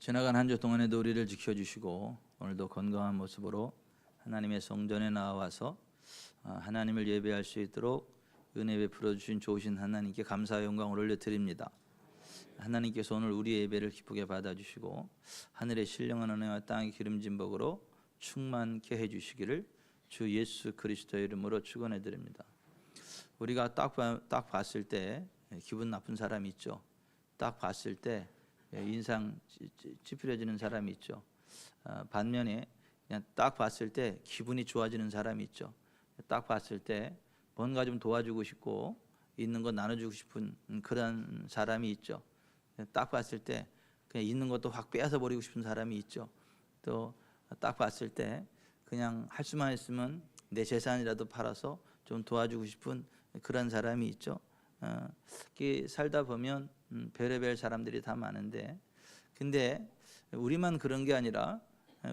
지나간 한 주 동안에도 우리를 지켜주시고 오늘도 건강한 모습으로 하나님의 성전에 나와서 하나님을 예배할 수 있도록 은혜 베풀어 주신 좋으신 하나님께 감사와 영광을 올려드립니다. 하나님께서 오늘 우리의 예배를 기쁘게 받아주시고 하늘의 신령한 은혜와 땅의 기름진 복으로 충만케 해주시기를 주 예수 그리스도의 이름으로 축원해 드립니다. 우리가 딱 봤을 때 기분 나쁜 사람이 있죠. 딱 봤을 때 인상 찌푸려지는 사람이 있죠. 반면에 그냥 딱 봤을 때 기분이 좋아지는 사람이 있죠. 딱 봤을 때 뭔가 좀 도와주고 싶고 있는 거 나눠주고 싶은 그런 사람이 있죠. 딱 봤을 때 그냥 있는 것도 확 빼앗아 버리고 싶은 사람이 있죠. 또 딱 봤을 때 그냥 할 수만 있으면 내 재산이라도 팔아서 좀 도와주고 싶은 그런 사람이 있죠. 살다 보면 별의별 사람들이 다 많은데, 근데 우리만 그런 게 아니라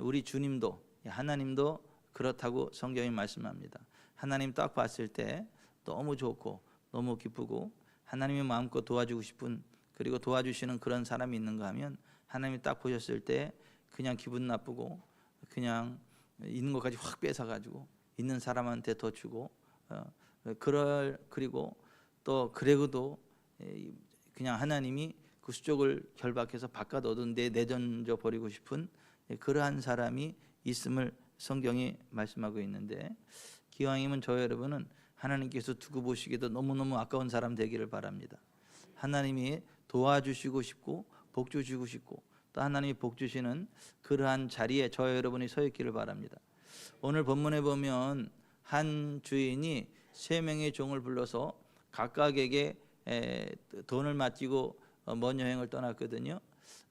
우리 주님도 하나님도 그렇다고 성경이 말씀합니다. 하나님 딱 봤을 때 너무 좋고 너무 기쁘고 하나님이 마음껏 도와주고 싶은, 그리고 도와주시는 그런 사람이 있는가 하면 하나님이 딱 보셨을 때 그냥 기분 나쁘고 그냥 있는 것까지 확 뺏어가지고 있는 사람한테 더 주고 그리고 또 그래도 그냥 하나님이 그 수족을 결박해서 바깥 얻은 데 내던져 버리고 싶은 그러한 사람이 있음을 성경이 말씀하고 있는데, 기왕이면 저 여러분은 하나님께서 두고 보시기에도 너무너무 아까운 사람 되기를 바랍니다. 하나님이 도와주시고 싶고 복 주시고 싶고 또 하나님이 복 주시는 그러한 자리에 저 여러분이 서 있기를 바랍니다. 오늘 본문에 보면 한 주인이 3명의 종을 불러서 각각에게 돈을 맡기고 먼 여행을 떠났거든요.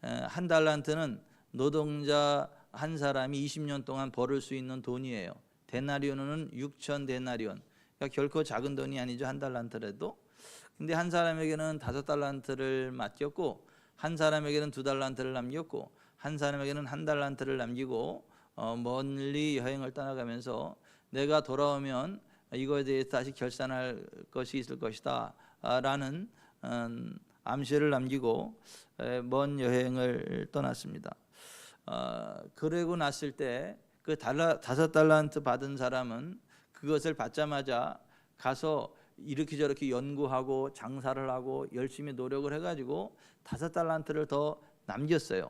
한 달란트는 노동자 한 사람이 20년 동안 벌을 수 있는 돈이에요. 데나리온은 6천 데나리온. 그러니까 결코 작은 돈이 아니죠, 한 달란트라도. 근데 한 사람에게는 5달란트를 맡겼고 한 사람에게는 2달란트를 남겼고 한 사람에게는 1달란트를 남기고 멀리 여행을 떠나가면서 내가 돌아오면 이거에 대해서 다시 결산할 것이 있을 것이다 라는 암시를 남기고 먼 여행을 떠났습니다. 그러고 났을 때 그 5달란트 받은 사람은 그것을 받자마자 가서 이렇게 저렇게 연구하고 장사를 하고 열심히 노력을 해가지고 5달란트를 더 남겼어요.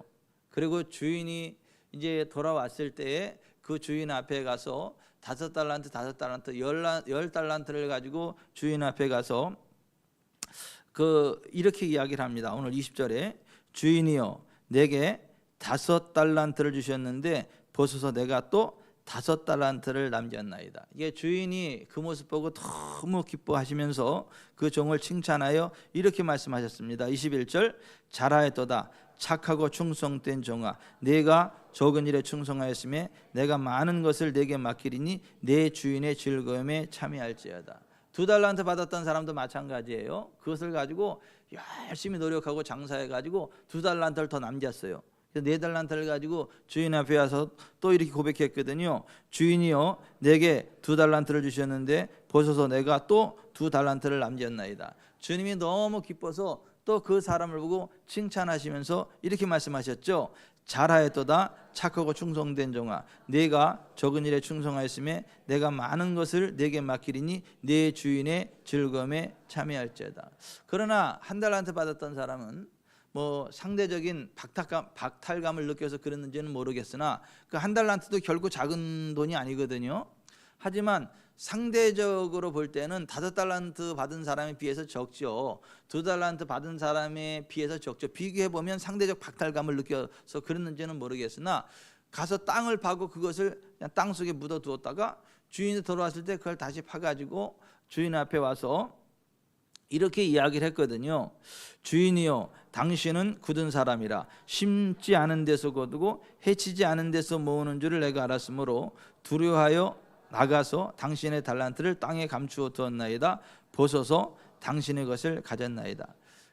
그리고 주인이 이제 돌아왔을 때에 그 주인 앞에 가서 5달란트 10달란트를 가지고 주인 앞에 가서 이렇게 이야기를 합니다. 오늘 20절에 주인이여 내게 5달란트를 주셨는데 보소서 내가 또 5달란트를 남겼나이다. 이게 주인이 그 모습 보고 너무 기뻐하시면서 그 종을 칭찬하여 이렇게 말씀하셨습니다. 21절 잘하였도다 착하고 충성된 종아 내가 적은 일에 충성하였으며 내가 많은 것을 내게 맡기리니 내 주인의 즐거움에 참여할지어다. 2달란트 받았던 사람도 마찬가지예요. 그것을 가지고 열심히 노력하고 장사해가지고 2달란트를 더 남겼어요. 4달란트를 가지고 주인 앞에 와서 또 이렇게 고백했거든요. 주인이여 내게 2달란트를 주셨는데 보소서 내가 또 2달란트를 남겼나이다. 주님이 너무 기뻐서 또 그 사람을 보고 칭찬하시면서 이렇게 말씀하셨죠. 잘하였도다 착하고 충성된 종아 네가 적은 일에 충성하였으며 내가 많은 것을 내게 맡기리니 네 주인의 즐거움에 참여할지어다. 그러나 1달란트 받았던 사람은 상대적인 박탈감을 느껴서 그랬는지는 모르겠으나 그 1달란트도 결코 작은 돈이 아니거든요. 하지만 상대적으로 볼 때는 5달란트 받은 사람에 비해서 적죠. 2달란트 받은 사람에 비해서 적죠. 비교해보면 상대적 박탈감을 느껴서 그랬는지는 모르겠으나 가서 땅을 파고 그것을 그냥 땅 속에 묻어두었다가 주인이 돌아왔을 때 그걸 다시 파가지고 주인 앞에 와서 이렇게 이야기를 했거든요. 주인이여 당신은 굳은 사람이라 심지 않은 데서 거두고 해치지 않은 데서 모으는 줄을 내가 알았으므로 두려워하여 나가서 당신의 달란트를 땅에 감추어 두었나이다. 보소서 당신의 것을 가졌나이다.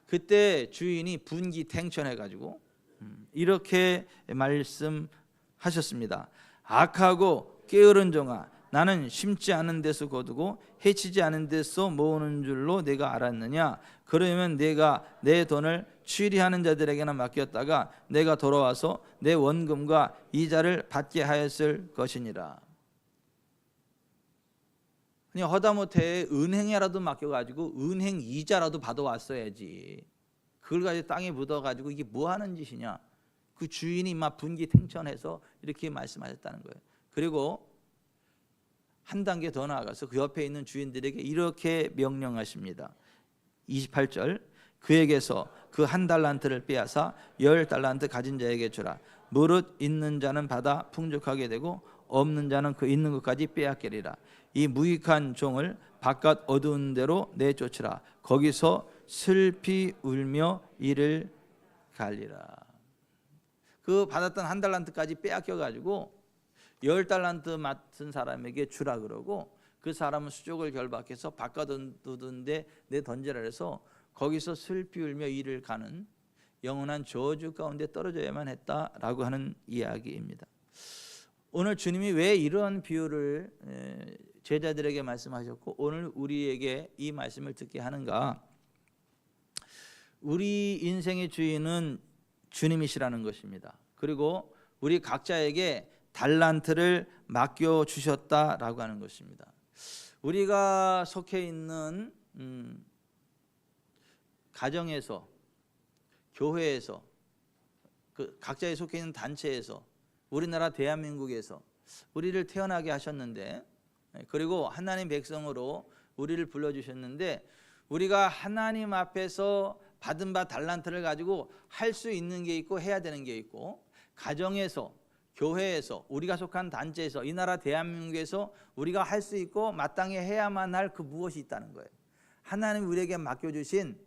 그때 주인이 분기탱천해가지고 이렇게 말씀하셨습니다. 악하고 게으른 종아 나는 심지 않은 데서 거두고 해치지 않은 데서 모으는 줄로 내가 알았느냐. 그러면 내가 내 돈을 취리하는 자들에게나 맡겼다가 내가 돌아와서 내 원금과 이자를 받게 하였을 것이니라. 아니 허다못해 은행에라도 맡겨가지고 은행 이자라도 받아왔어야지. 그걸 가지고 땅에 묻어가지고 이게 뭐 하는 짓이냐. 그 주인이 막 분기탱천해서 이렇게 말씀하셨다는 거예요. 그리고 한 단계 더 나아가서 그 옆에 있는 주인들에게 이렇게 명령하십니다. 28절, 그에게서 그 1달란트를 빼앗아 10달란트 가진 자에게 주라. 무릇 있는 자는 받아 풍족하게 되고 없는 자는 그 있는 것까지 빼앗기리라. 이 무익한 종을 바깥 어두운 데로 내쫓으라. 거기서 슬피 울며 이를 갈리라. 그 받았던 1달란트까지 빼앗겨 가지고 10달란트 맡은 사람에게 주라 그러고, 그 사람은 수족을 결박해서 바깥 어두운 데 내 던지라 해서 거기서 슬피 울며 이를 가는 영원한 저주 가운데 떨어져야만 했다라고 하는 이야기입니다. 오늘 주님이 왜 이런 비유를 제자들에게 말씀하셨고 오늘 우리에게 이 말씀을 듣게 하는가? 우리 인생의 주인은 주님이시라는 것입니다. 그리고 우리 각자에게 달란트를 맡겨 주셨다라고 하는 것입니다. 우리가 속해 있는 가정에서, 교회에서, 그 각자에 속해 있는 단체에서, 우리나라 대한민국에서 우리를 태어나게 하셨는데, 그리고 하나님 백성으로 우리를 불러주셨는데, 우리가 하나님 앞에서 받은 바 달란트를 가지고 할 수 있는 게 있고 해야 되는 게 있고, 가정에서, 교회에서, 우리가 속한 단체에서, 이 나라 대한민국에서 우리가 할 수 있고 마땅히 해야만 할 그 무엇이 있다는 거예요. 하나님이 우리에게 맡겨주신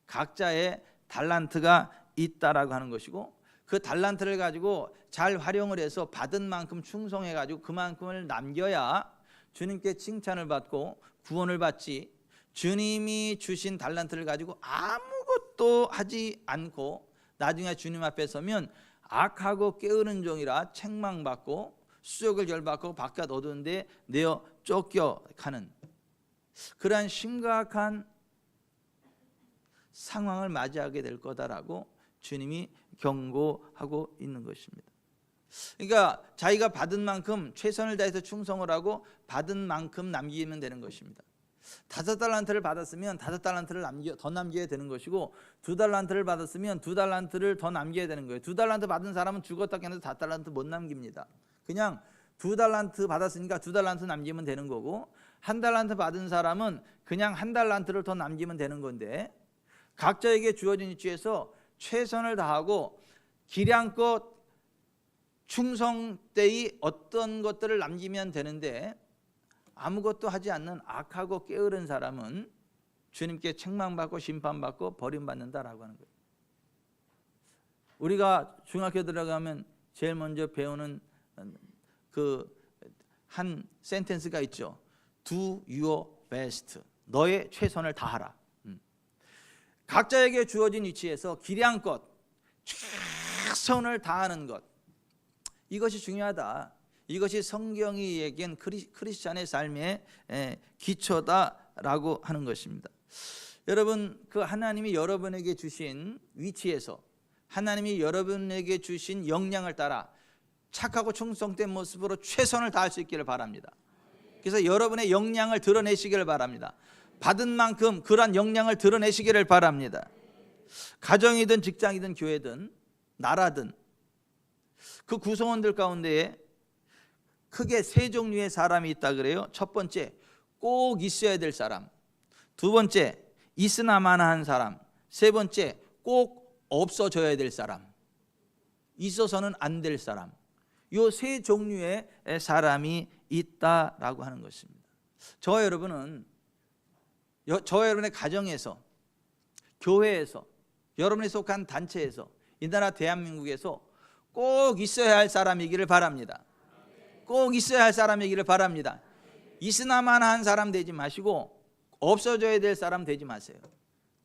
각자의 달란트가 있다라고 하는 것이고, 그 달란트를 가지고 잘 활용을 해서 받은 만큼 충성해 가지고 그만큼을 남겨야 주님께 칭찬을 받고 구원을 받지, 주님이 주신 달란트를 가지고 아무것도 하지 않고 나중에 주님 앞에 서면 악하고 게으른 종이라 책망받고 수족을 결박하고 바깥 어두운 데 내어 쫓겨가는 그러한 심각한 상황을 맞이하게 될 거다라고 주님이 경고하고 있는 것입니다. 그러니까 자기가 받은 만큼 최선을 다해서 충성을 하고 받은 만큼 남기면 되는 것입니다. 5달란트를 받았으면 5달란트를 더 남겨야 되는 것이고, 2달란트를 받았으면 2달란트를 더 남겨야 되는 거예요. 2달란트 받은 사람은 죽었다 깨어나도 4달란트 못 남깁니다. 그냥 2달란트 받았으니까 2달란트 남기면 되는 거고, 1달란트 받은 사람은 그냥 1달란트를 더 남기면 되는 건데, 각자에게 주어진 위치에서 최선을 다하고 기량껏 충성되이 어떤 것들을 남기면 되는데, 아무것도 하지 않는 악하고 게으른 사람은 주님께 책망받고 심판받고 버림받는다라고 하는 거예요. 우리가 중학교 들어가면 제일 먼저 배우는 그 한 센텐스가 있죠. Do your best. 너의 최선을 다하라. 각자에게 주어진 위치에서 기량껏 최선을 다하는 것, 이것이 중요하다. 이것이 성경이 얘기한 크리스찬의 삶의 기초다라고 하는 것입니다. 여러분, 그 하나님이 여러분에게 주신 위치에서, 하나님이 여러분에게 주신 역량을 따라 착하고 충성된 모습으로 최선을 다할 수 있기를 바랍니다. 그래서 여러분의 역량을 드러내시기를 바랍니다. 받은 만큼 그러한 역량을 드러내시기를 바랍니다. 가정이든 직장이든 교회든 나라든 그 구성원들 가운데에 크게 3종류의 사람이 있다 그래요. 첫 번째, 꼭 있어야 될 사람. 두 번째, 있으나마나한 사람. 세 번째, 꼭 없어져야 될 사람. 있어서는 안 될 사람. 이 3종류의 사람이 있다라고 하는 것입니다. 저와 여러분은 여러분의 가정에서, 교회에서, 여러분이 속한 단체에서, 이 나라 대한민국에서 꼭 있어야 할 사람이기를 바랍니다. 꼭 있어야 할 사람이기를 바랍니다. 있으나만 한 사람 되지 마시고 없어져야 될 사람 되지 마세요.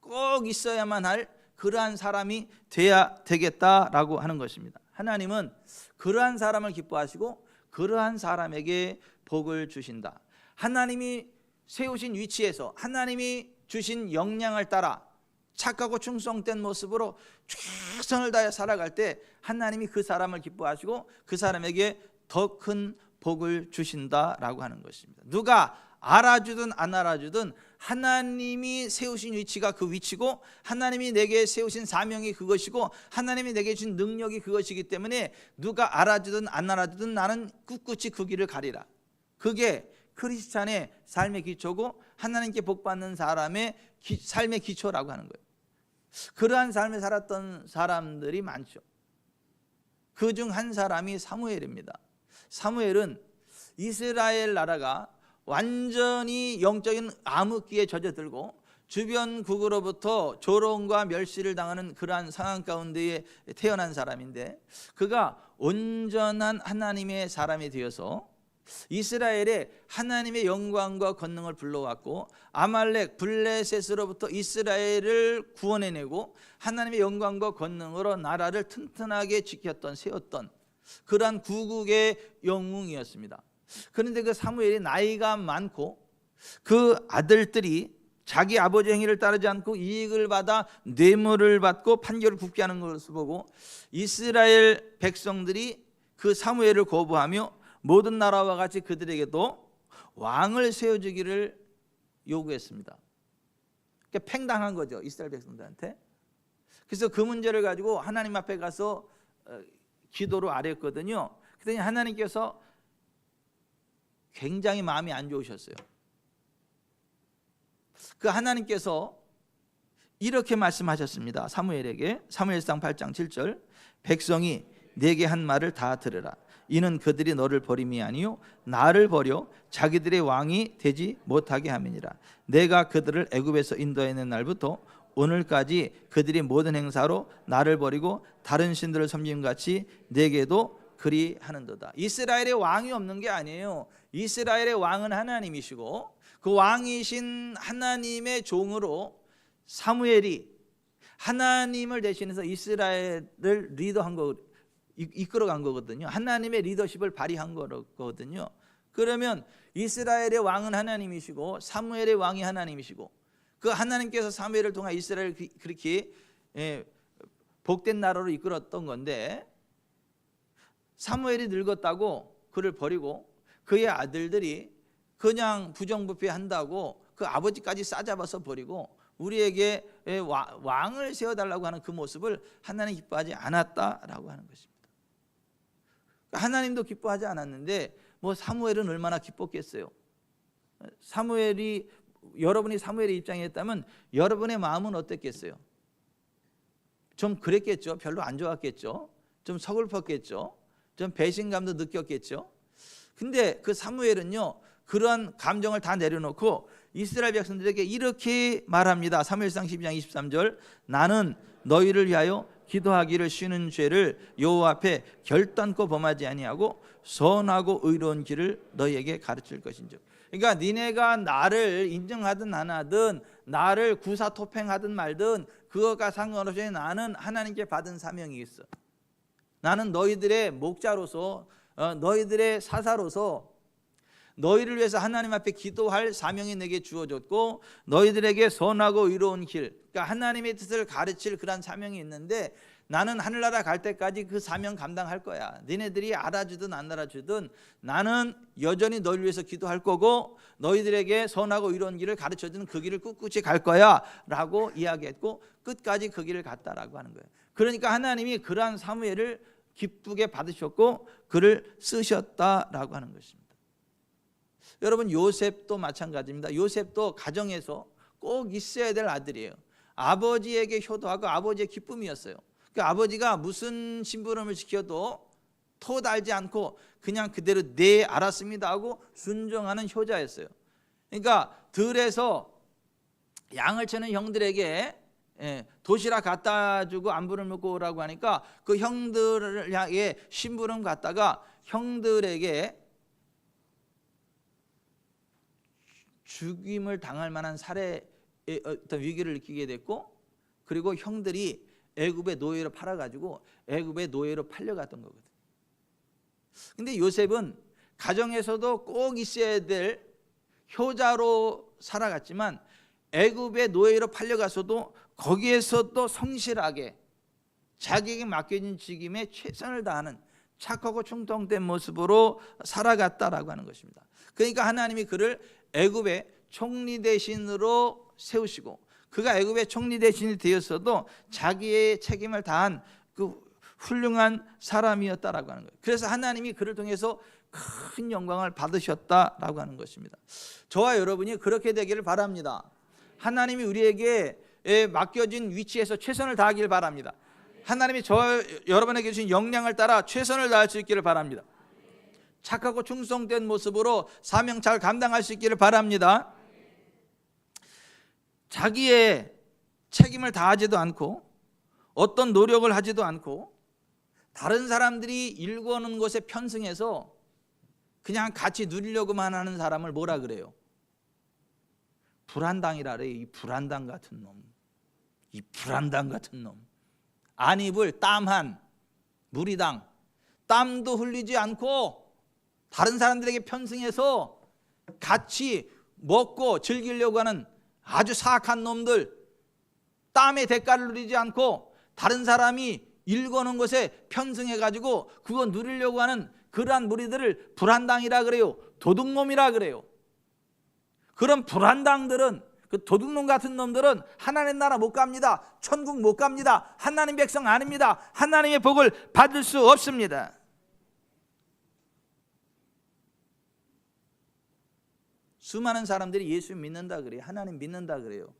꼭 있어야만 할 그러한 사람이 돼야 되겠다라고 하는 것입니다. 하나님은 그러한 사람을 기뻐하시고 그러한 사람에게 복을 주신다. 하나님이 세우신 위치에서 하나님이 주신 역량을 따라 착하고 충성된 모습으로 최선을 다해 살아갈 때 하나님이 그 사람을 기뻐하시고 그 사람에게 더 큰 복을 주신다라고 하는 것입니다. 누가 알아주든 안 알아주든 하나님이 세우신 위치가 그 위치고 하나님이 내게 세우신 사명이 그것이고 하나님이 내게 준 능력이 그것이기 때문에 누가 알아주든 안 알아주든 나는 꿋꿋이 그 길을 가리라. 그게 크리스찬의 삶의 기초고 하나님께 복받는 사람의 삶의 기초라고 하는 거예요. 그러한 삶을 살았던 사람들이 많죠. 그중 한 사람이 사무엘입니다. 사무엘은 이스라엘 나라가 완전히 영적인 암흑기에 젖어들고 주변국으로부터 조롱과 멸시를 당하는 그러한 상황 가운데에 태어난 사람인데 그가 온전한 하나님의 사람이 되어서 이스라엘에 하나님의 영광과 권능을 불러왔고 아말렉 블레셋으로부터 이스라엘을 구원해내고 하나님의 영광과 권능으로 나라를 튼튼하게 지켰던 세웠던 그러한 구국의 영웅이었습니다. 그런데 그 사무엘이 나이가 많고 그 아들들이 자기 아버지 행위를 따르지 않고 이익을 받아 뇌물을 받고 판결을 굽게 하는 것을 보고 이스라엘 백성들이 그 사무엘을 거부하며 모든 나라와 같이 그들에게도 왕을 세워주기를 요구했습니다. 그러니까 팽당한 거죠, 이스라엘 백성들한테. 그래서 그 문제를 가지고 하나님 앞에 가서 기도로 아뢰었거든요. 그랬더니 하나님께서 굉장히 마음이 안 좋으셨어요. 그 하나님께서 이렇게 말씀하셨습니다. 사무엘에게 사무엘상 8장 7절 백성이 내게 한 말을 다 들으라. 이는 그들이 너를 버림이 아니요 나를 버려 자기들의 왕이 되지 못하게 함이니라. 내가 그들을 애굽에서 인도해낸 날부터 오늘까지 그들이 모든 행사로 나를 버리고 다른 신들을 섬김 같이 내게도 그리하는도다. 이스라엘의 왕이 없는 게 아니에요. 이스라엘의 왕은 하나님이시고 그 왕이신 하나님의 종으로 사무엘이 하나님을 대신해서 이스라엘을 리더한 거, 이끌어간 거거든요. 하나님의 리더십을 발휘한 거거든요. 그러면 이스라엘의 왕은 하나님이시고 사무엘의 왕이 하나님이시고 그 하나님께서 사무엘을 통해 이스라엘을 그렇게 복된 나라로 이끌었던 건데 사무엘이 늙었다고 그를 버리고 그의 아들들이 그냥 부정부패한다고 그 아버지까지 싸잡아서 버리고 우리에게 왕을 세워달라고 하는 그 모습을 하나님 기뻐하지 않았다라고 하는 것입니다. 하나님도 기뻐하지 않았는데 뭐 사무엘은 얼마나 기뻤겠어요. 여러분이 사무엘의 입장에 있다면 여러분의 마음은 어땠겠어요? 좀 그랬겠죠. 별로 안 좋았겠죠. 좀 서글펐겠죠. 좀 배신감도 느꼈겠죠. 근데 그 사무엘은요 그러한 감정을 다 내려놓고 이스라엘 백성들에게 이렇게 말합니다. 사무엘상 12장 23절 나는 너희를 위하여 기도하기를 쉬는 죄를 여호와 앞에 결단코 범하지 아니하고 선하고 의로운 길을 너희에게 가르칠 것인즉. 그러니까 니네가 나를 인정하든 안 하든 나를 구사토팽하든 말든 그것과 상관없이 나는 하나님께 받은 사명이 있어. 나는 너희들의 목자로서 너희들의 사사로서 너희를 위해서 하나님 앞에 기도할 사명이 내게 주어졌고 너희들에게 선하고 의로운 길, 그러니까 하나님의 뜻을 가르칠 그런 사명이 있는데 나는 하늘나라 갈 때까지 그 사명 감당할 거야. 니네들이 알아주든 안 알아주든 나는 여전히 너희를 위해서 기도할 거고 너희들에게 선하고 의로운 길을 가르쳐주는 그 길을 꿋꿋이 갈 거야 라고 이야기했고 끝까지 그 길을 갔다라고 하는 거예요. 그러니까 하나님이 그러한 사무엘을 기쁘게 받으셨고 그를 쓰셨다라고 하는 것입니다. 여러분 요셉도 마찬가지입니다. 요셉도 가정에서 꼭 있어야 될 아들이에요. 아버지에게 효도하고 아버지의 기쁨이었어요. 그 아버지가 무슨 심부름을 시켜도 토 달지 않고 그냥 그대로 네 알았습니다 하고 순종하는 효자였어요. 그러니까 들에서 양을 치는 형들에게 도시락 갖다 주고 안부를 묻고 오라고 하니까 그 형들에게 심부름 갖다가 형들에게 죽임을 당할 만한 살해의 어떤 위기를 느끼게 됐고 그리고 형들이 애굽의 노예로 팔아가지고 애굽의 노예로 팔려갔던 거거든요. 근데 요셉은 가정에서도 꼭 있어야 될 효자로 살아갔지만 애굽의 노예로 팔려가서도 거기에서도 성실하게 자기에게 맡겨진 직임에 최선을 다하는 착하고 충성된 모습으로 살아갔다라고 하는 것입니다. 그러니까 하나님이 그를 애굽의 총리 대신으로 세우시고, 그가 애굽의 총리 대신이 되었어도 자기의 책임을 다한 그 훌륭한 사람이었다라고 하는 거예요. 그래서 하나님이 그를 통해서 큰 영광을 받으셨다라고 하는 것입니다. 저와 여러분이 그렇게 되기를 바랍니다. 하나님이 우리에게 맡겨진 위치에서 최선을 다하기를 바랍니다. 하나님이 저와 여러분에게 주신 역량을 따라 최선을 다할 수 있기를 바랍니다. 착하고 충성된 모습으로 사명 잘 감당할 수 있기를 바랍니다. 자기의 책임을 다하지도 않고 어떤 노력을 하지도 않고 다른 사람들이 일구는 것에 편승해서 그냥 같이 누리려고만 하는 사람을 뭐라 그래요? 불안당이라 그래요. 이 불안당 같은 놈, 이 불안당 같은 놈. 안 입을 땀한 무리당, 땀도 흘리지 않고 다른 사람들에게 편승해서 같이 먹고 즐기려고 하는 아주 사악한 놈들, 땀의 대가를 누리지 않고 다른 사람이 일거는 것에 편승해가지고 그거 누리려고 하는 그러한 무리들을 불안당이라 그래요. 도둑놈이라 그래요. 그런 불안당들은, 그 도둑놈 같은 놈들은 하나님 나라 못 갑니다. 천국 못 갑니다. 하나님 백성 아닙니다. 하나님의 복을 받을 수 없습니다. 수많은 사람들이 예수 믿는다 그래요. 하나님 믿는다 그래요.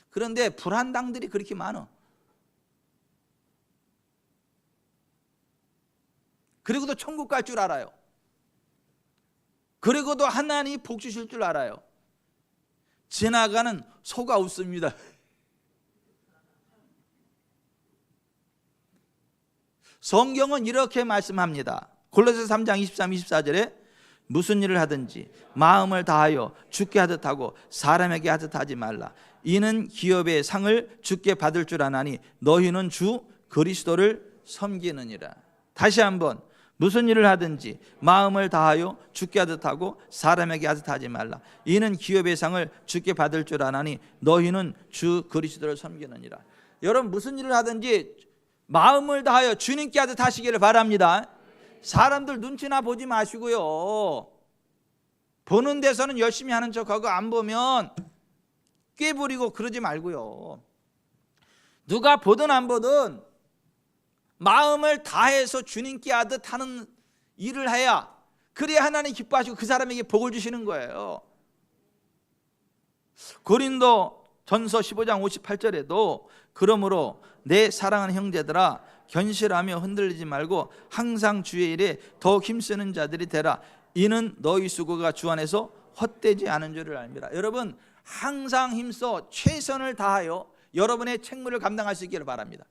그런데 불안당들이 그렇게 많아. 그리고도 천국 갈 줄 알아요. 그리고도 하나님이 복 주실 줄 알아요. 지나가는 소가 웃습니다. 성경은 이렇게 말씀합니다. 골로새서 3장 23, 24절에 무슨 일을 하든지 마음을 다하여 주께 하듯 하고 사람에게 하듯 하지 말라. 이는 기업의 상을 주께 받을 줄 아나니 너희는 주 그리스도를 섬기느니라. 다시 한번, 무슨 일을 하든지 마음을 다하여 주께 하듯 하고 사람에게 하듯 하지 말라. 이는 기업의 상을 주께 받을 줄 아나니 너희는 주 그리스도를 섬기느니라. 여러분, 무슨 일을 하든지 마음을 다하여 주님께 하듯 하시기를 바랍니다. 사람들 눈치나 보지 마시고요. 보는 데서는 열심히 하는 척하고 안 보면 꾀부리고 그러지 말고요. 누가 보든 안 보든 마음을 다해서 주님께 하듯 하는 일을 해야, 그래야 하나님 기뻐하시고 그 사람에게 복을 주시는 거예요. 고린도 전서 15장 58절에도 그러므로 내 사랑하는 형제들아 견실하며 흔들리지 말고 항상 주의 일에 더욱 힘쓰는 자들이 되라. 이는 너희 수고가 주 안에서 헛되지 않은 줄을 알미라. 여러분, 항상 힘써 최선을 다하여 여러분의 책무를 감당할 수 있기를 바랍니다.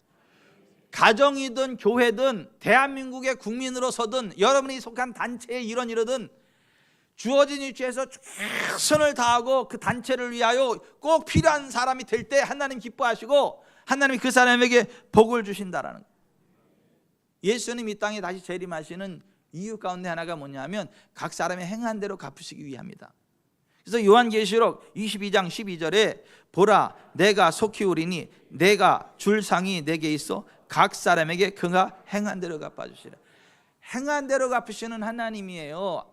가정이든 교회든 대한민국의 국민으로서든 여러분이 속한 단체의 일원이든 주어진 위치에서 최선을 다하고 그 단체를 위하여 꼭 필요한 사람이 될 때 하나님 기뻐하시고 하나님이 그 사람에게 복을 주신다라는 거예요. 예수님 이 땅에 다시 재림하시는 이유 가운데 하나가 뭐냐면 각 사람의 행한 대로 갚으시기 위함이다. 그래서 요한계시록 22장 12절에 보라 내가 속히 오리니 내가 줄 상이 내게 있어 각 사람에게 그가 행한 대로 갚아주시라. 행한 대로 갚으시는 하나님이에요.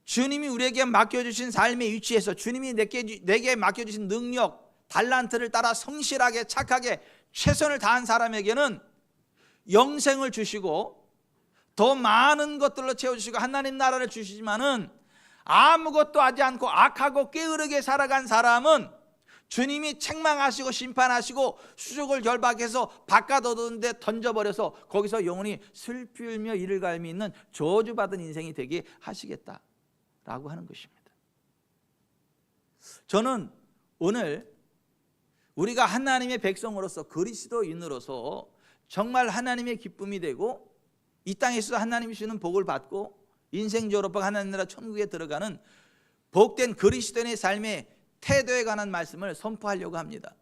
주님이 우리에게 맡겨주신 삶의 위치에서 주님이 내게 맡겨주신 능력, 달란트를 따라 성실하게 착하게 최선을 다한 사람에게는 영생을 주시고 더 많은 것들로 채워주시고 하나님 나라를 주시지만은 아무것도 하지 않고 악하고 게으르게 살아간 사람은 주님이 책망하시고 심판하시고 수족을 결박해서 바깥 어두운 데 던져버려서 거기서 영원히 슬피며 이를 갈미 있는 저주받은 인생이 되게 하시겠다라고 하는 것입니다. 저는 오늘 우리가 하나님의 백성으로서 그리스도인으로서 정말 하나님의 기쁨이 되고 이 땅에서 하나님이 주는 복을 받고 인생 졸업하고 하나님 나라 천국에 들어가는 복된 그리스도인의 삶의 태도에 관한 말씀을 선포하려고 합니다.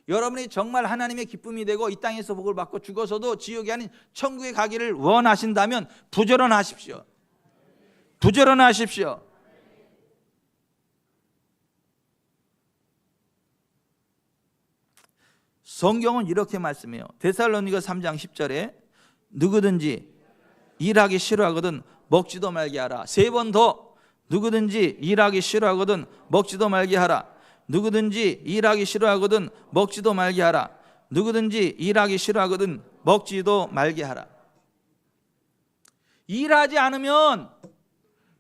여러분이 정말 하나님의 기쁨이 되고 이 땅에서 복을 받고 죽어서도 지옥이 아닌 천국에 가기를 원하신다면 부지런하십시오. 부지런하십시오. 성경은 이렇게 말씀해요. 데살로니가 3장 10절에 누구든지 일하기 싫어하거든 먹지도 말게 하라. 3번 더. 누구든지 일하기 싫어하거든 먹지도 말게 하라. 누구든지 일하기 싫어하거든 먹지도 말게 하라. 누구든지 일하기 싫어하거든 먹지도 말게 하라. 일하지 않으면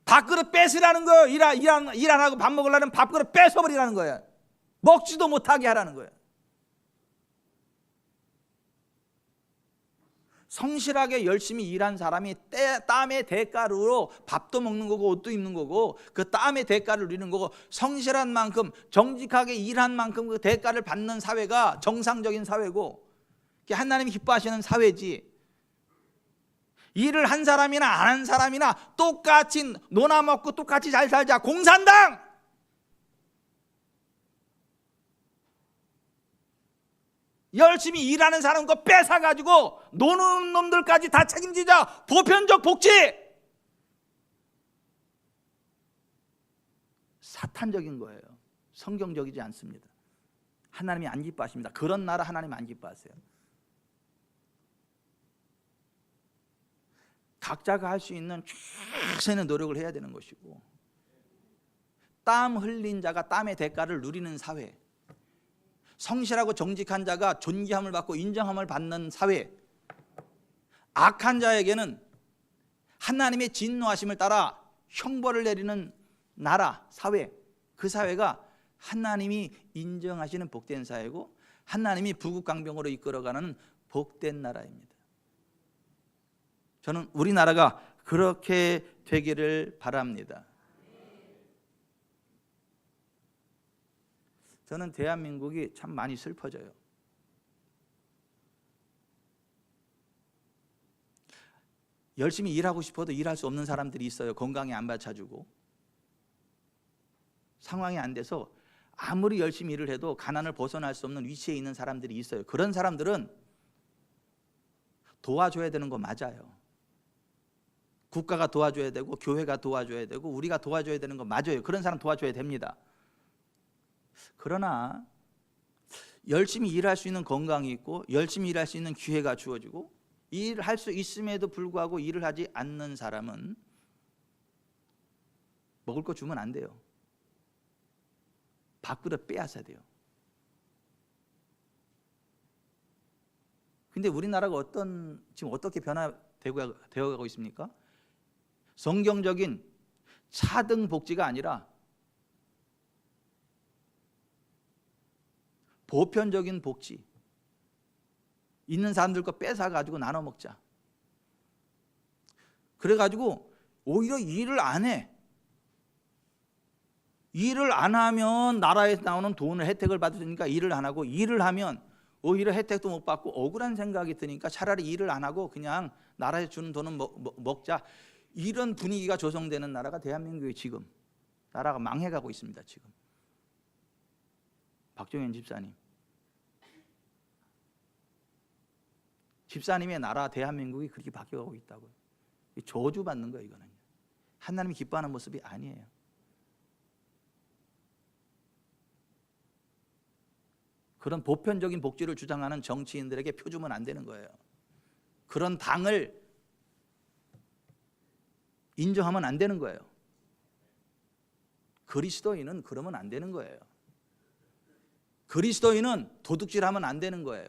밥그릇 뺏으라는 거예요. 일 안 하고 밥 먹으려면 밥그릇 뺏어버리라는 거예요. 먹지도 못하게 하라는 거예요. 성실하게 열심히 일한 사람이 땀의 대가로 밥도 먹는 거고 옷도 입는 거고 그 땀의 대가를 누리는 거고, 성실한 만큼 정직하게 일한 만큼 그 대가를 받는 사회가 정상적인 사회고 하나님이 기뻐하시는 사회지. 일을 한 사람이나 안 한 사람이나 똑같이 노나 먹고 똑같이 잘 살자. 공산당! 열심히 일하는 사람 거 뺏어가지고 노는 놈들까지 다 책임지자. 보편적 복지! 사탄적인 거예요. 성경적이지 않습니다. 하나님이 안 기뻐하십니다. 그런 나라 하나님 안 기뻐하세요. 각자가 할 수 있는 최선의 노력을 해야 되는 것이고, 땀 흘린 자가 땀의 대가를 누리는 사회, 성실하고 정직한 자가 존귀함을 받고 인정함을 받는 사회, 악한 자에게는 하나님의 진노하심을 따라 형벌을 내리는 나라, 사회, 그 사회가 하나님이 인정하시는 복된 사회고 하나님이 부국강병으로 이끌어가는 복된 나라입니다. 저는 우리나라가 그렇게 되기를 바랍니다. 저는 대한민국이 참 많이 슬퍼져요. 열심히 일하고 싶어도 일할 수 없는 사람들이 있어요. 건강이 안 받쳐주고 상황이 안 돼서 아무리 열심히 일을 해도 가난을 벗어날 수 없는 위치에 있는 사람들이 있어요. 그런 사람들은 도와줘야 되는 거 맞아요. 국가가 도와줘야 되고 교회가 도와줘야 되고 우리가 도와줘야 되는 거 맞아요. 그런 사람 도와줘야 됩니다. 그러나 열심히 일할 수 있는 건강이 있고 열심히 일할 수 있는 기회가 주어지고 일할 수 있음에도 불구하고 일을 하지 않는 사람은 먹을 거 주면 안 돼요. 밥그릇 빼앗아야 돼요. 근데 우리나라가 지금 어떻게 변화되어가고 있습니까? 성경적인 차등 복지가 아니라 보편적인 복지, 있는 사람들 거 뺏어가지고 나눠 먹자. 그래가지고 오히려 일을 안 해. 일을 안 하면 나라에서 나오는 돈을 혜택을 받으니까 일을 안 하고, 일을 하면 오히려 혜택도 못 받고 억울한 생각이 드니까 차라리 일을 안 하고 그냥 나라에서 주는 돈은 먹자. 이런 분위기가 조성되는 나라가 대한민국이 지금 나라가 망해가고 있습니다. 지금 박종현 집사님의 나라 대한민국이 그렇게 바뀌어가고 있다고요. 저주받는 거예요. 이거는 하나님이 기뻐하는 모습이 아니에요. 그런 보편적인 복지를 주장하는 정치인들에게 표 주면 안 되는 거예요. 그런 당을 인정하면 안 되는 거예요. 그리스도인은 그러면 안 되는 거예요. 그리스도인은 도둑질하면 안 되는 거예요.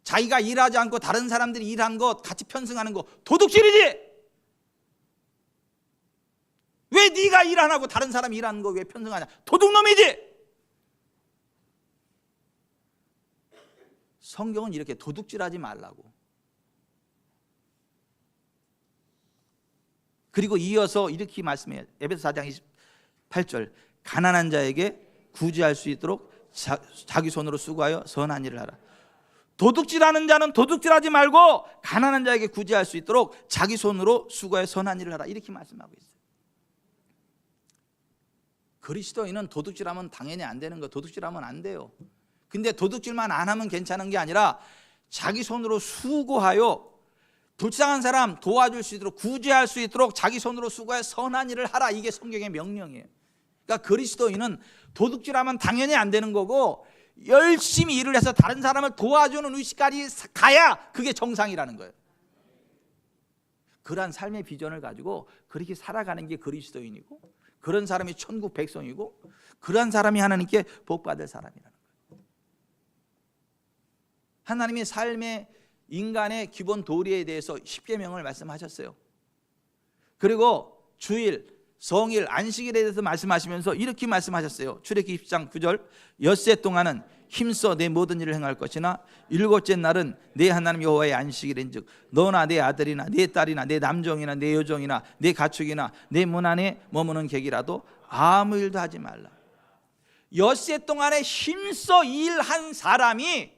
자기가 일하지 않고 다른 사람들이 일한 것 같이 편승하는 거 도둑질이지. 왜 네가 일 안 하고 다른 사람 일하는 거 왜 편승하냐? 도둑놈이지. 성경은 이렇게 도둑질하지 말라고. 그리고 이어서 이렇게 말씀해요. 에베소 4장 28절, 가난한 자에게 구제할 수 있도록 자기 손으로 수고하여 선한 일을 하라. 도둑질하는 자는 도둑질하지 말고 가난한 자에게 구제할 수 있도록 자기 손으로 수고하여 선한 일을 하라. 이렇게 말씀하고 있어요. 그리스도인은 도둑질하면 당연히 안 되는 거. 도둑질하면 안 돼요. 근데 도둑질만 안 하면 괜찮은 게 아니라 자기 손으로 수고하여 불쌍한 사람 도와줄 수 있도록, 구제할 수 있도록 자기 손으로 수고해 선한 일을 하라. 이게 성경의 명령이에요. 그러니까 그리스도인은 도둑질하면 당연히 안 되는 거고, 열심히 일을 해서 다른 사람을 도와주는 위치까지 가야 그게 정상이라는 거예요. 그러한 삶의 비전을 가지고 그렇게 살아가는 게 그리스도인이고, 그런 사람이 천국 백성이고, 그러한 사람이 하나님께 복받을 사람이라는 거예요. 하나님의 삶의 인간의 기본 도리에 대해서 십계명을 말씀하셨어요. 그리고 주일, 성일, 안식일에 대해서 말씀하시면서 이렇게 말씀하셨어요. 출애굽기 20장 9절, 엿새 동안은 힘써 내 모든 일을 행할 것이나 일곱째 날은 내 하나님 여호와의 안식일인즉 너나 내 아들이나 내 딸이나 내 남종이나 내 여종이나 내 가축이나 내 문 안에 머무는 객이라도 아무 일도 하지 말라. 엿새 동안에 힘써 일한 사람이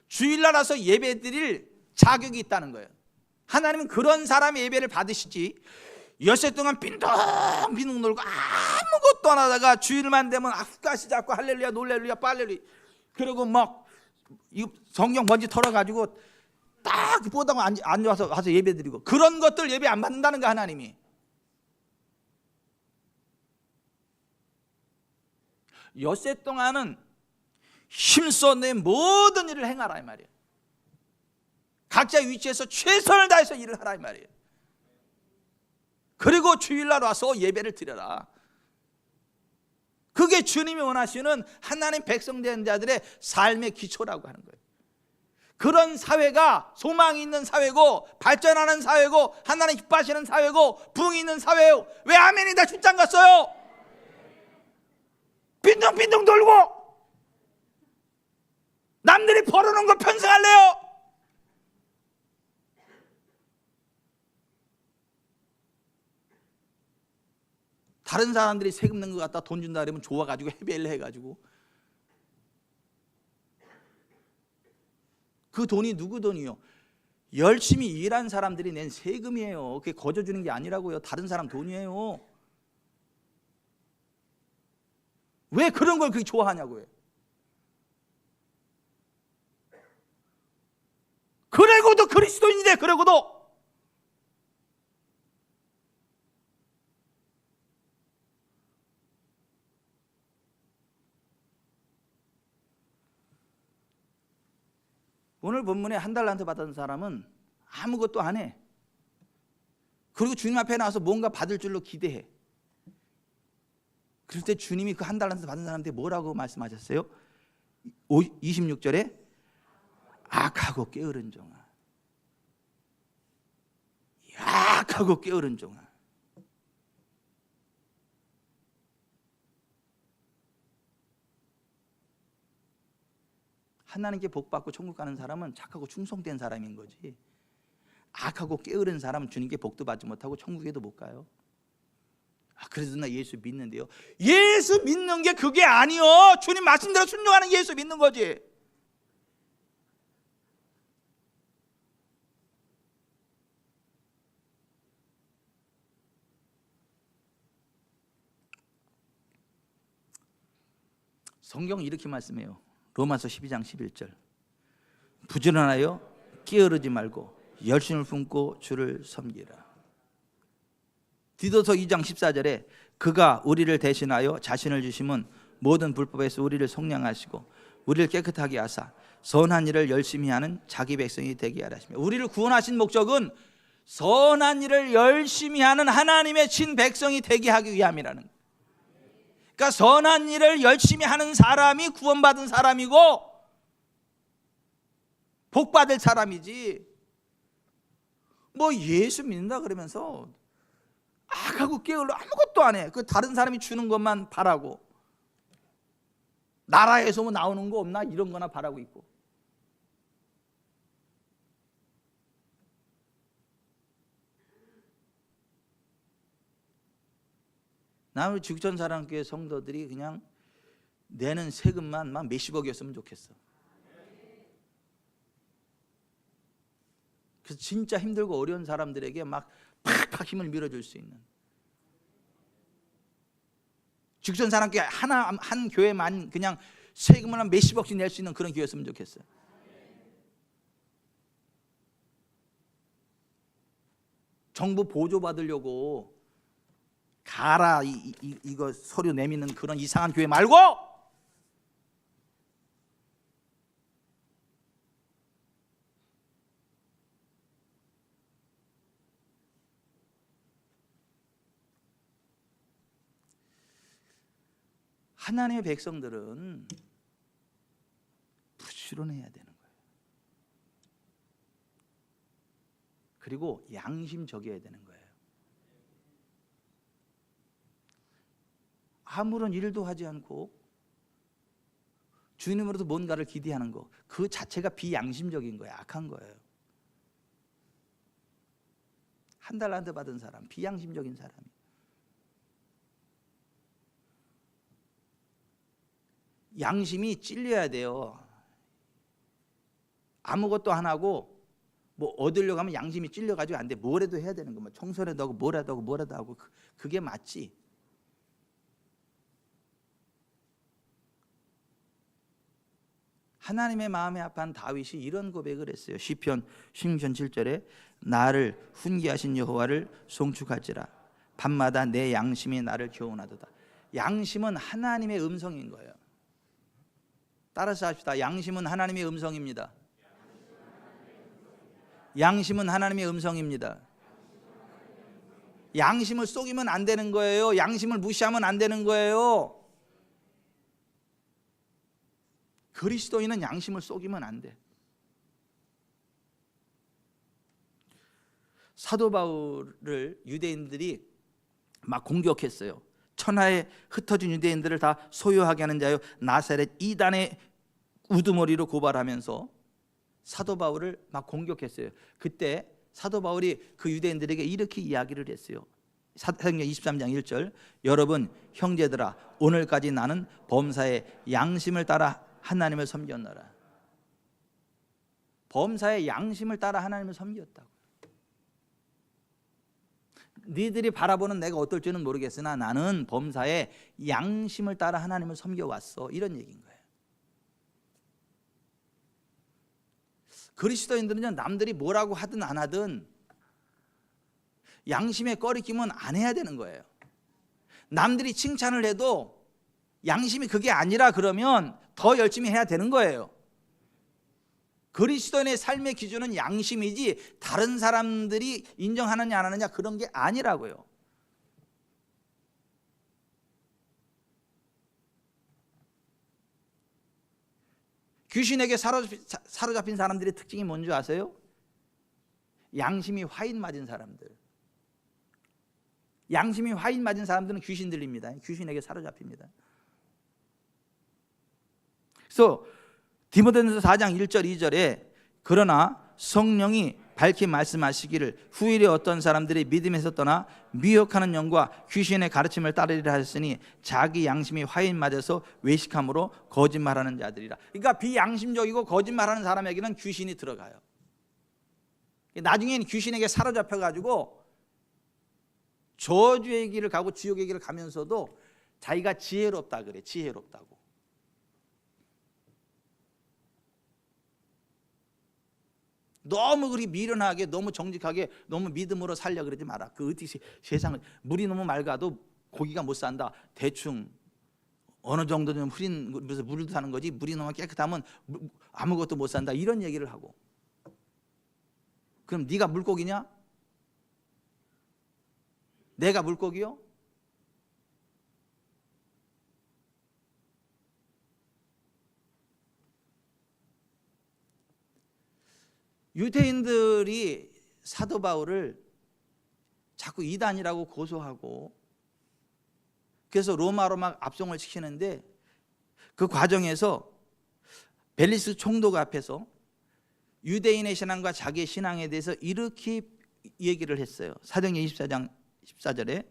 주일날 와서 예배드릴 자격이 있다는 거예요. 하나님은 그런 사람의 예배를 받으시지, 엿새 동안 빈둥빈둥 놀고 아무것도 안 하다가 주일만 되면 훅가시 잡고 할렐루야 놀렐루야 빨렐루야 그러고 막 성경 먼지 털어가지고 딱 보다가 앉아서 와서 예배드리고, 그런 것들 예배 안 받는다는 거. 하나님이 엿새 동안은 힘써 내 모든 일을 행하라 이 말이에요. 각자 위치에서 최선을 다해서 일을 하라 이 말이에요. 그리고 주일날 와서 예배를 드려라. 그게 주님이 원하시는 하나님 백성 된 자들의 삶의 기초라고 하는 거예요. 그런 사회가 소망이 있는 사회고 발전하는 사회고 하나님 기뻐하시는 사회고 부흥이 있는 사회예요. 왜 아멘이 다 출장 갔어요? 빈둥빈둥 돌고 남들이 벌어놓은 거 편승할래요? 다른 사람들이 세금 낸 거 갖다 돈 준다 그러면 좋아가지고 해배를 해가지고, 그 돈이 누구 돈이요? 열심히 일한 사람들이 낸 세금이에요. 그게 거저 주는 게 아니라고요. 다른 사람 돈이에요. 왜 그런 걸 그렇게 좋아하냐고요. 그러고도 그리스도인이래. 그러고도 오늘 본문에 한 달란트 받은 사람은 아무것도 안 해. 그리고 주님 앞에 나와서 뭔가 받을 줄로 기대해. 그럴 때 주님이 그 한 달란트 받은 사람한테 뭐라고 말씀하셨어요? 26절에 악하고 게으른 종아, 악하고 게으른 종아. 하나님께 복받고 천국 가는 사람은 착하고 충성된 사람인 거지, 악하고 게으른 사람은 주님께 복도 받지 못하고 천국에도 못 가요. 그래서 나 예수 믿는데요. 예수 믿는 게 그게 아니요. 주님 말씀대로 순종하는 게 예수 믿는 거지. 성경은 이렇게 말씀해요. 로마서 12장 11절, 부지런하여 게으르지 말고 열심을 품고 주를 섬기라. 디도서 2장 14절에 그가 우리를 대신하여 자신을 주심은 모든 불법에서 우리를 속량하시고 우리를 깨끗하게 하사 선한 일을 열심히 하는 자기 백성이 되게 하라시며, 우리를 구원하신 목적은 선한 일을 열심히 하는 하나님의 친 백성이 되게 하기 위함이라는 거예요. 그러니까 선한 일을 열심히 하는 사람이 구원받은 사람이고 복받을 사람이지, 뭐 예수 믿는다 그러면서 악하고 게을러 아무것도 안 해. 그 다른 사람이 주는 것만 바라고, 나라에서 뭐 나오는 거 없나 이런 거나 바라고 있고. 나는 지구촌사랑교회 성도들이 그냥 내는 세금만 막 몇십억이었으면 좋겠어. 그래서 진짜 힘들고 어려운 사람들에게 막 팍팍 힘을 밀어줄 수 있는, 지구촌사랑교회 한 교회만 그냥 세금을 한 몇십억씩 낼 수 있는 그런 교회였으면 좋겠어요. 정부 보조 받으려고 가라 이거 서류 내미는 그런 이상한 교회 말고 하나님의 백성들은 부지런해야 되는 거예요. 그리고 양심적이어야 되는 거예요. 아무런 일도 하지 않고 주님으로부터 뭔가를 기대하는 거, 그 자체가 비양심적인 거예요. 악한 거예요. 한 달란트 받은 사람, 비양심적인 사람이. 양심이 찔려야 돼요. 아무것도 안 하고 뭐 얻으려고 하면 양심이 찔려가지고 안 돼. 뭐라도 해야 되는 거. 뭐 청소라도 하고 뭐라도 하고 그게 맞지. 하나님의 마음에 합한 다윗이 이런 고백을 했어요. 시편 16편 7절에 나를 훈계하신 여호와를 송축할지라 밤마다 내 양심이 나를 교훈하도다. 양심은 하나님의 음성인 거예요. 따라서 합시다. 양심은 하나님의 음성입니다. 양심은 하나님의 음성입니다. 양심을 속이면 안 되는 거예요. 양심을 무시하면 안 되는 거예요. 그리스도인은 양심을 속이면 안 돼. 사도 바울을 유대인들이 막 공격했어요. 천하에 흩어진 유대인들을 다 소유하게 하는 자요 나사렛 이단의 우두머리로 고발하면서 사도 바울을 막 공격했어요. 그때 사도 바울이 그 유대인들에게 이렇게 이야기를 했어요. 사도행전 23장 1절 여러분 형제들아 오늘까지 나는 범사의 양심을 따라 하나님을 섬겼노라. 범사의 양심을 따라 하나님을 섬겼다고. 니들이 바라보는 내가 어떨지는 모르겠으나 나는 범사의 양심을 따라 하나님을 섬겨왔어. 이런 얘기인 거예요. 그리스도인들은요 남들이 뭐라고 하든 안 하든 양심에 꺼리끼면 안 해야 되는 거예요. 남들이 칭찬을 해도 양심이 그게 아니라 그러면 더 열심히 해야 되는 거예요. 그리스도인의 삶의 기준은 양심이지 다른 사람들이 인정하느냐 안 하느냐 그런 게 아니라고요. 귀신에게 사로잡힌 사람들의 특징이 뭔지 아세요? 양심이 화인 맞은 사람들. 양심이 화인 맞은 사람들은 귀신 들립니다. 귀신에게 사로잡힙니다. 그래서 디모데전서 4장 1절 2절에 그러나 성령이 밝히 말씀하시기를 후일에 어떤 사람들이 믿음에서 떠나 미혹하는 영과 귀신의 가르침을 따르리라 하셨으니 자기 양심이 화인 맞아서 외식함으로 거짓말하는 자들이라. 그러니까 비양심적이고 거짓말하는 사람에게는 귀신이 들어가요. 나중엔 귀신에게 사로잡혀가지고 저주의 길을 가고 지옥의 길을 가면서도 자기가 지혜롭다 그래. 지혜롭다고. 너무 그리 미련하게 너무 정직하게 너무 믿음으로 살려 그러지 마라. 그 어떻게 세상을 물이 너무 맑아도 고기가 못 산다. 대충 어느 정도는 흐린 물에서 물을 사는 거지 물이 너무 깨끗하면 아무것도 못 산다. 이런 얘기를 하고. 그럼 네가 물고기냐? 내가 물고기요? 유대인들이 사도 바울을 자꾸 이단이라고 고소하고 그래서 로마로 막 압송을 시키는데 그 과정에서 벨리스 총독 앞에서 유대인의 신앙과 자기의 신앙에 대해서 이렇게 얘기를 했어요. 사도행전 24장 14절에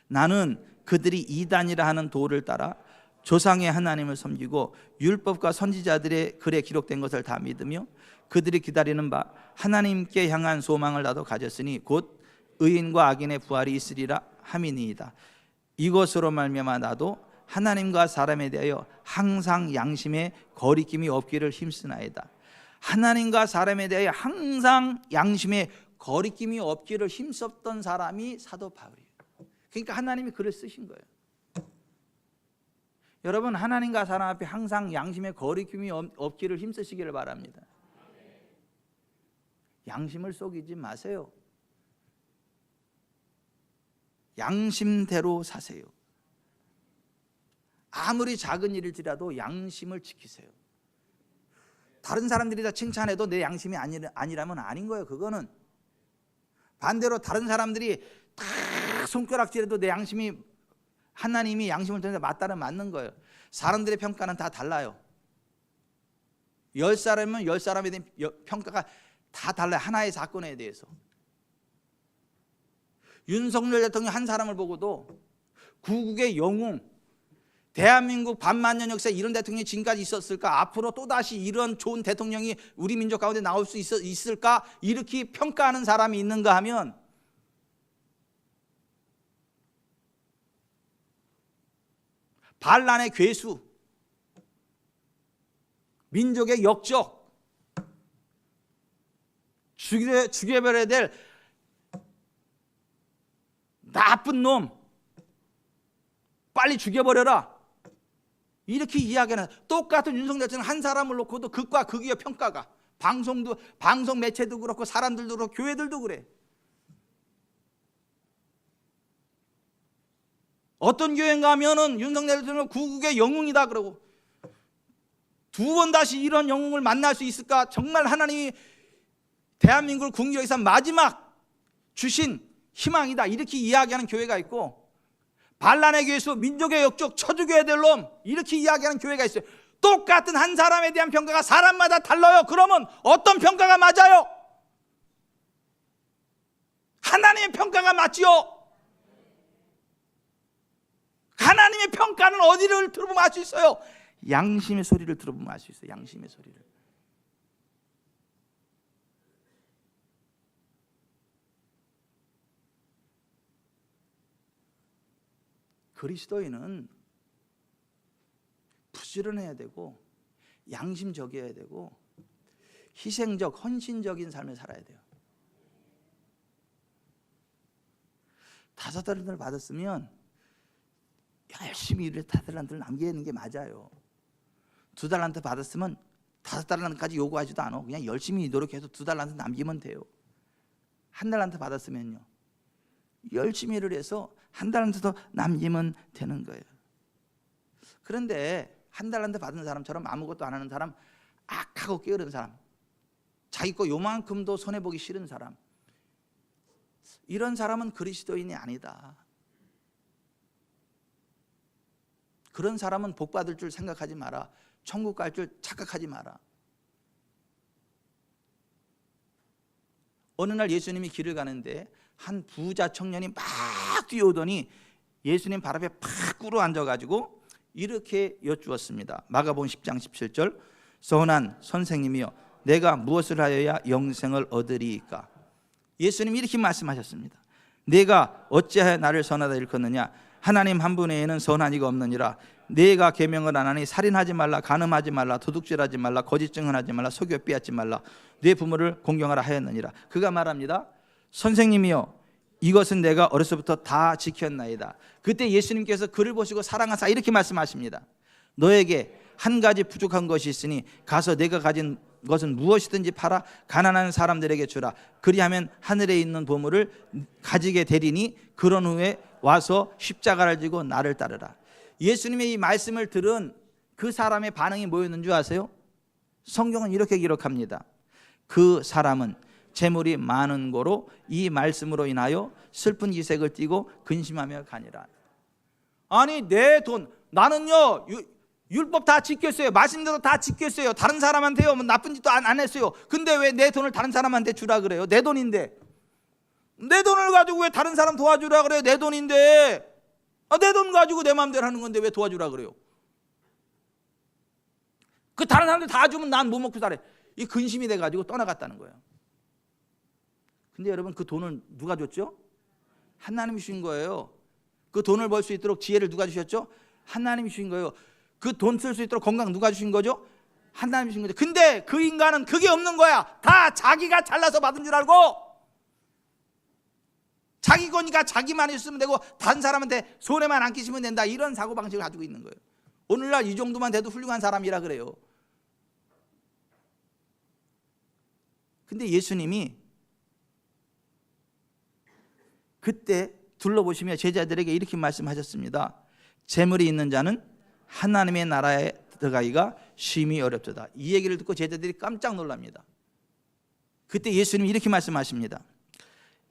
나는 그들이 이단이라 하는 도를 따라 조상의 하나님을 섬기고 율법과 선지자들의 글에 기록된 것을 다 믿으며 그들이 기다리는 바 하나님께 향한 소망을 나도 가졌으니 곧 의인과 악인의 부활이 있으리라 함이니이다. 이것으로 말미암아 나도 하나님과 사람에 대하여 항상 양심에 거리낌이 없기를 힘쓰나이다. 하나님과 사람에 대하여 항상 양심에 거리낌이 없기를 힘썼던 사람이 사도 바울이에요. 그러니까 하나님이 글을 쓰신 거예요. 여러분 하나님과 사람 앞에 항상 양심에 거리낌이 없기를 힘쓰시기를 바랍니다. 양심을 속이지 마세요. 양심대로 사세요. 아무리 작은 일일지라도 양심을 지키세요. 다른 사람들이 다 칭찬해도 내 양심이 아니라면 아닌 거예요. 그거는 반대로 다른 사람들이 다 손가락질해도 내 양심이, 하나님이 양심을 통해서 맞다면 맞는 거예요. 사람들의 평가는 다 달라요. 10사람이면 10사람에 대한 평가가 다 달라요. 하나의 사건에 대해서. 윤석열 대통령 한 사람을 보고도 구국의 영웅, 대한민국 반만년 역사에 이런 대통령이 지금까지 있었을까? 앞으로 또다시 이런 좋은 대통령이 우리 민족 가운데 나올 수 있을까? 이렇게 평가하는 사람이 있는가 하면 반란의 괴수, 민족의 역적, 죽여버려야 될 나쁜 놈, 빨리 죽여버려라, 이렇게 이야기하는, 똑같은 윤석열 대통령 한 사람을 놓고도 극과 극이의 평가가, 방송 매체도 그렇고 사람들도 그렇고 교회들도 그래. 어떤 교회 가면은 윤석열 대통령 구국의 영웅이다 그러고, 두 번 다시 이런 영웅을 만날 수 있을까? 정말 하나님이 대한민국을 국력에서 마지막 주신 희망이다, 이렇게 이야기하는 교회가 있고, 반란의 괴수, 민족의 역적, 쳐죽여야 될 놈, 이렇게 이야기하는 교회가 있어요. 똑같은 한 사람에 대한 평가가 사람마다 달라요. 그러면 어떤 평가가 맞아요? 하나님의 평가가 맞지요. 하나님의 평가는 어디를 들어보면 알 수 있어요? 양심의 소리를 들어보면 알 수 있어요. 양심의 소리를. 그리스도인은 부지런해야 되고 양심적이어야 되고 희생적, 헌신적인 삶을 살아야 돼요. 5달란트를 받았으면 열심히 일을 5달란트를 남기는 게 맞아요. 2달란트 받았으면 5달란트까지 요구하지도 않아. 그냥 열심히 노력해서 2달란트 남기면 돼요. 1달란트 받았으면요, 열심히 일을 해서 1달란트 더 남기면 되는 거예요. 그런데 1달란트 받은 사람처럼 아무것도 안 하는 사람, 악하고 게으른 사람, 자기 거 요만큼도 손해보기 싫은 사람, 이런 사람은 그리스도인이 아니다. 그런 사람은 복 받을 줄 생각하지 마라. 천국 갈 줄 착각하지 마라. 어느 날 예수님이 길을 가는데 한 부자 청년이 막 뛰어오더니 예수님 발 앞에 팍 꿇어 앉아가지고 이렇게 여쭈었습니다. 마가복음 10장 17절, 선한 선생님이여 내가 무엇을 하여야 영생을 얻으리이까? 예수님이 이렇게 말씀하셨습니다. 내가 어찌하여 나를 선하다 일컫느냐? 하나님 한 분 외에는 선한 이가 없느니라. 내가 계명을 안 하니 살인하지 말라, 간음하지 말라, 도둑질하지 말라, 거짓 증언하지 말라, 속여 빼앗지 말라, 내 부모를 공경하라 하였느니라. 그가 말합니다. 선생님이여 이것은 내가 어려서부터 다 지켰나이다. 그때 예수님께서 그를 보시고 사랑하사 이렇게 말씀하십니다. 너에게 한 가지 부족한 것이 있으니 가서 내가 가진 것은 무엇이든지 팔아 가난한 사람들에게 주라. 그리하면 하늘에 있는 보물을 가지게 되리니 그런 후에 와서 십자가를 지고 나를 따르라. 예수님의 이 말씀을 들은 그 사람의 반응이 뭐였는 줄 아세요? 성경은 이렇게 기록합니다. 그 사람은 재물이 많은 고로 이 말씀으로 인하여 슬픈 기색을 띠고 근심하며 가니라. 아니 내 돈, 나는요 율법 다 지켰어요. 말씀대로 다 지켰어요. 다른 사람한테요 뭐 나쁜 짓도 안 했어요. 근데 왜 내 돈을 다른 사람한테 주라 그래요? 내 돈인데. 내 돈을 가지고 왜 다른 사람 도와주라 그래요? 내 돈인데. 내 돈 가지고 내 마음대로 하는 건데 왜 도와주라 그래요? 그 다른 사람들 다 주면 난 뭐 먹고 살래? 이 근심이 돼가지고 떠나갔다는 거예요. 근데 여러분 그 돈을 누가 줬죠? 하나님이 주신 거예요. 그 돈을 벌 수 있도록 지혜를 누가 주셨죠? 하나님이 주신 거예요. 그 돈 쓸 수 있도록 건강 누가 주신 거죠? 하나님이 주신 거죠. 근데 그 인간은 그게 없는 거야. 다 자기가 잘나서 받은 줄 알고, 자기 거니까 자기만 있으면 되고 다른 사람한테 손해만 안 끼치면 된다, 이런 사고방식을 가지고 있는 거예요. 오늘날 이 정도만 돼도 훌륭한 사람이라 그래요. 근데 예수님이 그때 둘러보시며 제자들에게 이렇게 말씀하셨습니다. 재물이 있는 자는 하나님의 나라에 들어가기가 심히 어렵도다. 이 얘기를 듣고 제자들이 깜짝 놀랍니다. 그때 예수님이 이렇게 말씀하십니다.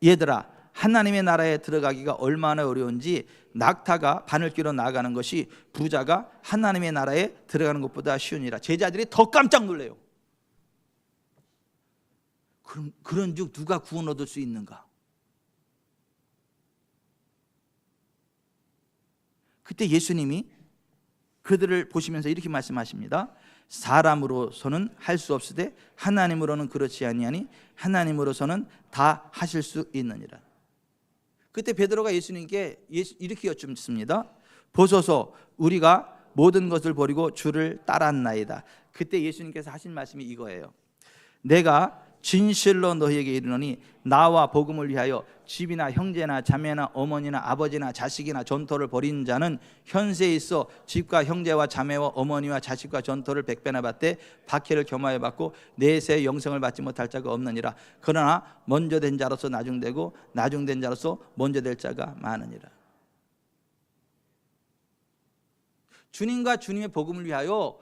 얘들아, 하나님의 나라에 들어가기가 얼마나 어려운지 낙타가 바늘귀로 나아가는 것이 부자가 하나님의 나라에 들어가는 것보다 쉬우니라. 제자들이 더 깜짝 놀래요. 그런즉 누가 구원 얻을 수 있는가? 그때 예수님이 그들을 보시면서 이렇게 말씀하십니다. 사람으로서는 할 수 없으되 하나님으로는 그렇지 아니하니 하나님으로서는 다 하실 수 있느니라. 그때 베드로가 예수님께 이렇게 여쭙습니다. 보소서, 우리가 모든 것을 버리고 주를 따랐나이다. 그때 예수님께서 하신 말씀이 이거예요. 내가 진실로 너희에게 이르노니 나와 복음을 위하여 집이나 형제나 자매나 어머니나 아버지나 자식이나 전토를 벌인 자는 현세에 있어 집과 형제와 자매와 어머니와 자식과 전토를 100배나 받되 박해를 겸하여 받고 내세 영생을 받지 못할 자가 없느니라. 그러나 먼저 된 자로서 나중되고 나중된 자로서 먼저 될 자가 많으니라. 주님과 주님의 복음을 위하여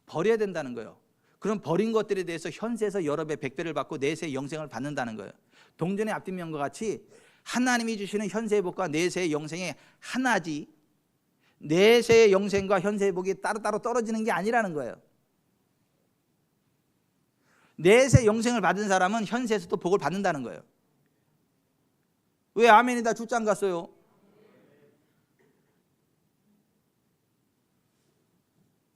버려야 된다는 거예요. 그럼 버린 것들에 대해서 현세에서 여러 배 100배를 받고 내세의 영생을 받는다는 거예요. 동전의 앞뒷면과 같이 하나님이 주시는 현세의 복과 내세의 영생이 하나지, 내세의 영생과 현세의 복이 따로따로 떨어지는 게 아니라는 거예요. 내세 영생을 받은 사람은 현세에서도 복을 받는다는 거예요. 왜 아멘이다 출장 갔어요?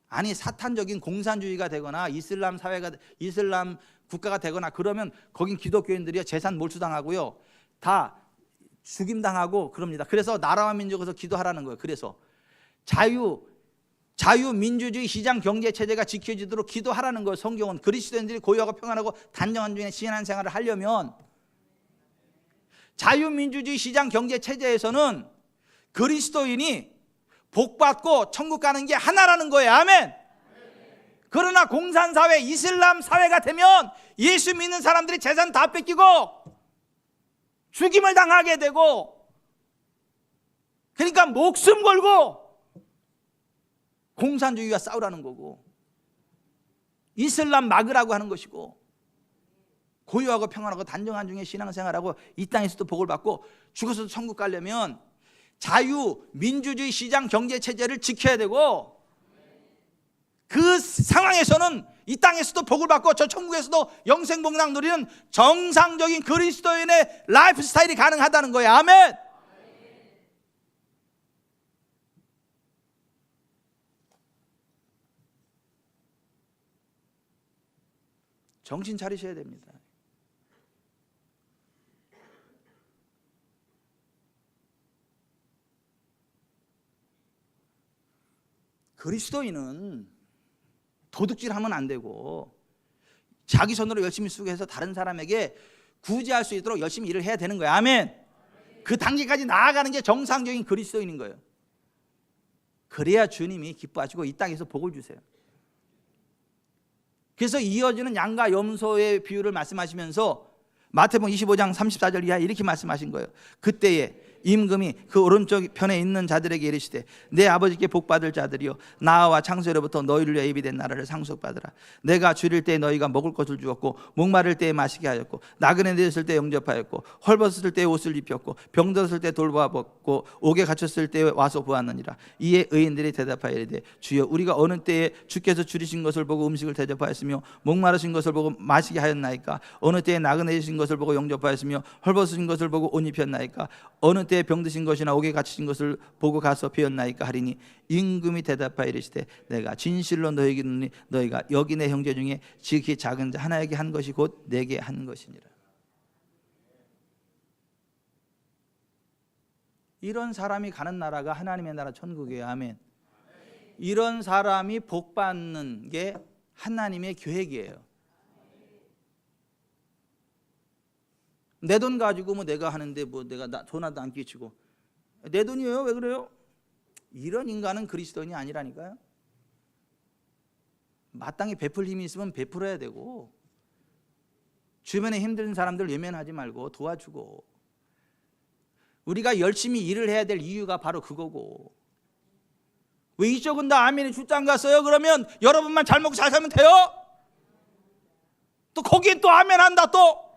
아니, 사탄적인 공산주의가 되거나 이슬람 국가가 되거나 그러면 거긴 기독교인들이 재산 몰수당하고요, 다 죽임당하고 그럽니다. 그래서 나라와 민족에서 기도하라는 거예요. 그래서 자유민주주의 시장 경제 체제가 지켜지도록 기도하라는 거예요. 성경은 그리스도인들이 고요하고 평안하고 단정한 중에 신앙생활을 하려면 자유민주주의 시장 경제 체제에서는 그리스도인이 복받고 천국 가는 게 하나라는 거예요. 아멘. 그러나 공산사회, 이슬람 사회가 되면 예수 믿는 사람들이 재산 다 뺏기고 죽임을 당하게 되고, 그러니까 목숨 걸고 공산주의와 싸우라는 거고 이슬람 막으라고 하는 것이고, 고요하고 평안하고 단정한 중에 신앙생활하고 이 땅에서도 복을 받고 죽어서도 천국 가려면 자유, 민주주의 시장 경제 체제를 지켜야 되고, 그 상황에서는 이 땅에서도 복을 받고 저 천국에서도 영생복락 누리는 정상적인 그리스도인의 라이프 스타일이 가능하다는 거예요. 아멘. 정신 차리셔야 됩니다. 그리스도인은 도둑질하면 안 되고 자기 손으로 열심히 수고해서 다른 사람에게 구제할 수 있도록 열심히 일을 해야 되는 거예요. 아멘. 그 단계까지 나아가는 게 정상적인 그리스도인인 거예요. 그래야 주님이 기뻐하시고 이 땅에서 복을 주세요. 그래서 이어지는 양과 염소의 비유를 말씀하시면서 마태복음 25장 34절 이하 이렇게 말씀하신 거예요. 그때에 임금이 그 오른쪽 편에 있는 자들에게 이르시되 내 아버지께 복받을 자들이여, 나와 창세로부터 너희를 위하여 예비된 나라를 상속받으라. 내가 줄일 때 너희가 먹을 것을 주었고 목마를 때에 마시게 하였고 나그네 되었을 때 영접하였고 헐벗을 때 옷을 입혔고 병들었을 때 돌보았고 옥에 갇혔을 때 와서 보았느니라. 이에 의인들이 대답하여 이르되 주여, 우리가 어느 때에 주께서 줄이신 것을 보고 음식을 대접하였으며 목마르신 것을 보고 마시게 하였나이까? 어느 때에 나그네 되신 것을 보고 영접하였으며 헐벗으신 것을 보고 옷 입혔나이까? 어느 때에 병드신 것이나 옥에 갇히신 것을 보고 가서 배웠나이까 하리니, 임금이 대답하여 이르시되 내가 진실로 너희에게 이르노니 너희가 여기 내 형제 중에 지극히 작은 자 하나에게 한 것이 곧 내게 한 것이니라. 이런 사람이 가는 나라가 하나님의 나라 천국이에요. 아멘. 이런 사람이 복 받는 게 하나님의 계획이에요. 내 돈 가지고 뭐 내가 하는데 뭐 내가 돈 하나도 안 끼치고 내 돈이에요? 왜 그래요? 이런 인간은 그리스도인이 아니라니까요. 마땅히 베풀 힘이 있으면 베풀어야 되고, 주변에 힘든 사람들 외면하지 말고 도와주고, 우리가 열심히 일을 해야 될 이유가 바로 그거고, 왜 이쪽은 다 아멘이 출장 갔어요? 그러면 여러분만 잘 먹고 잘 살면 돼요? 또 거기에 또 아멘 한다 또.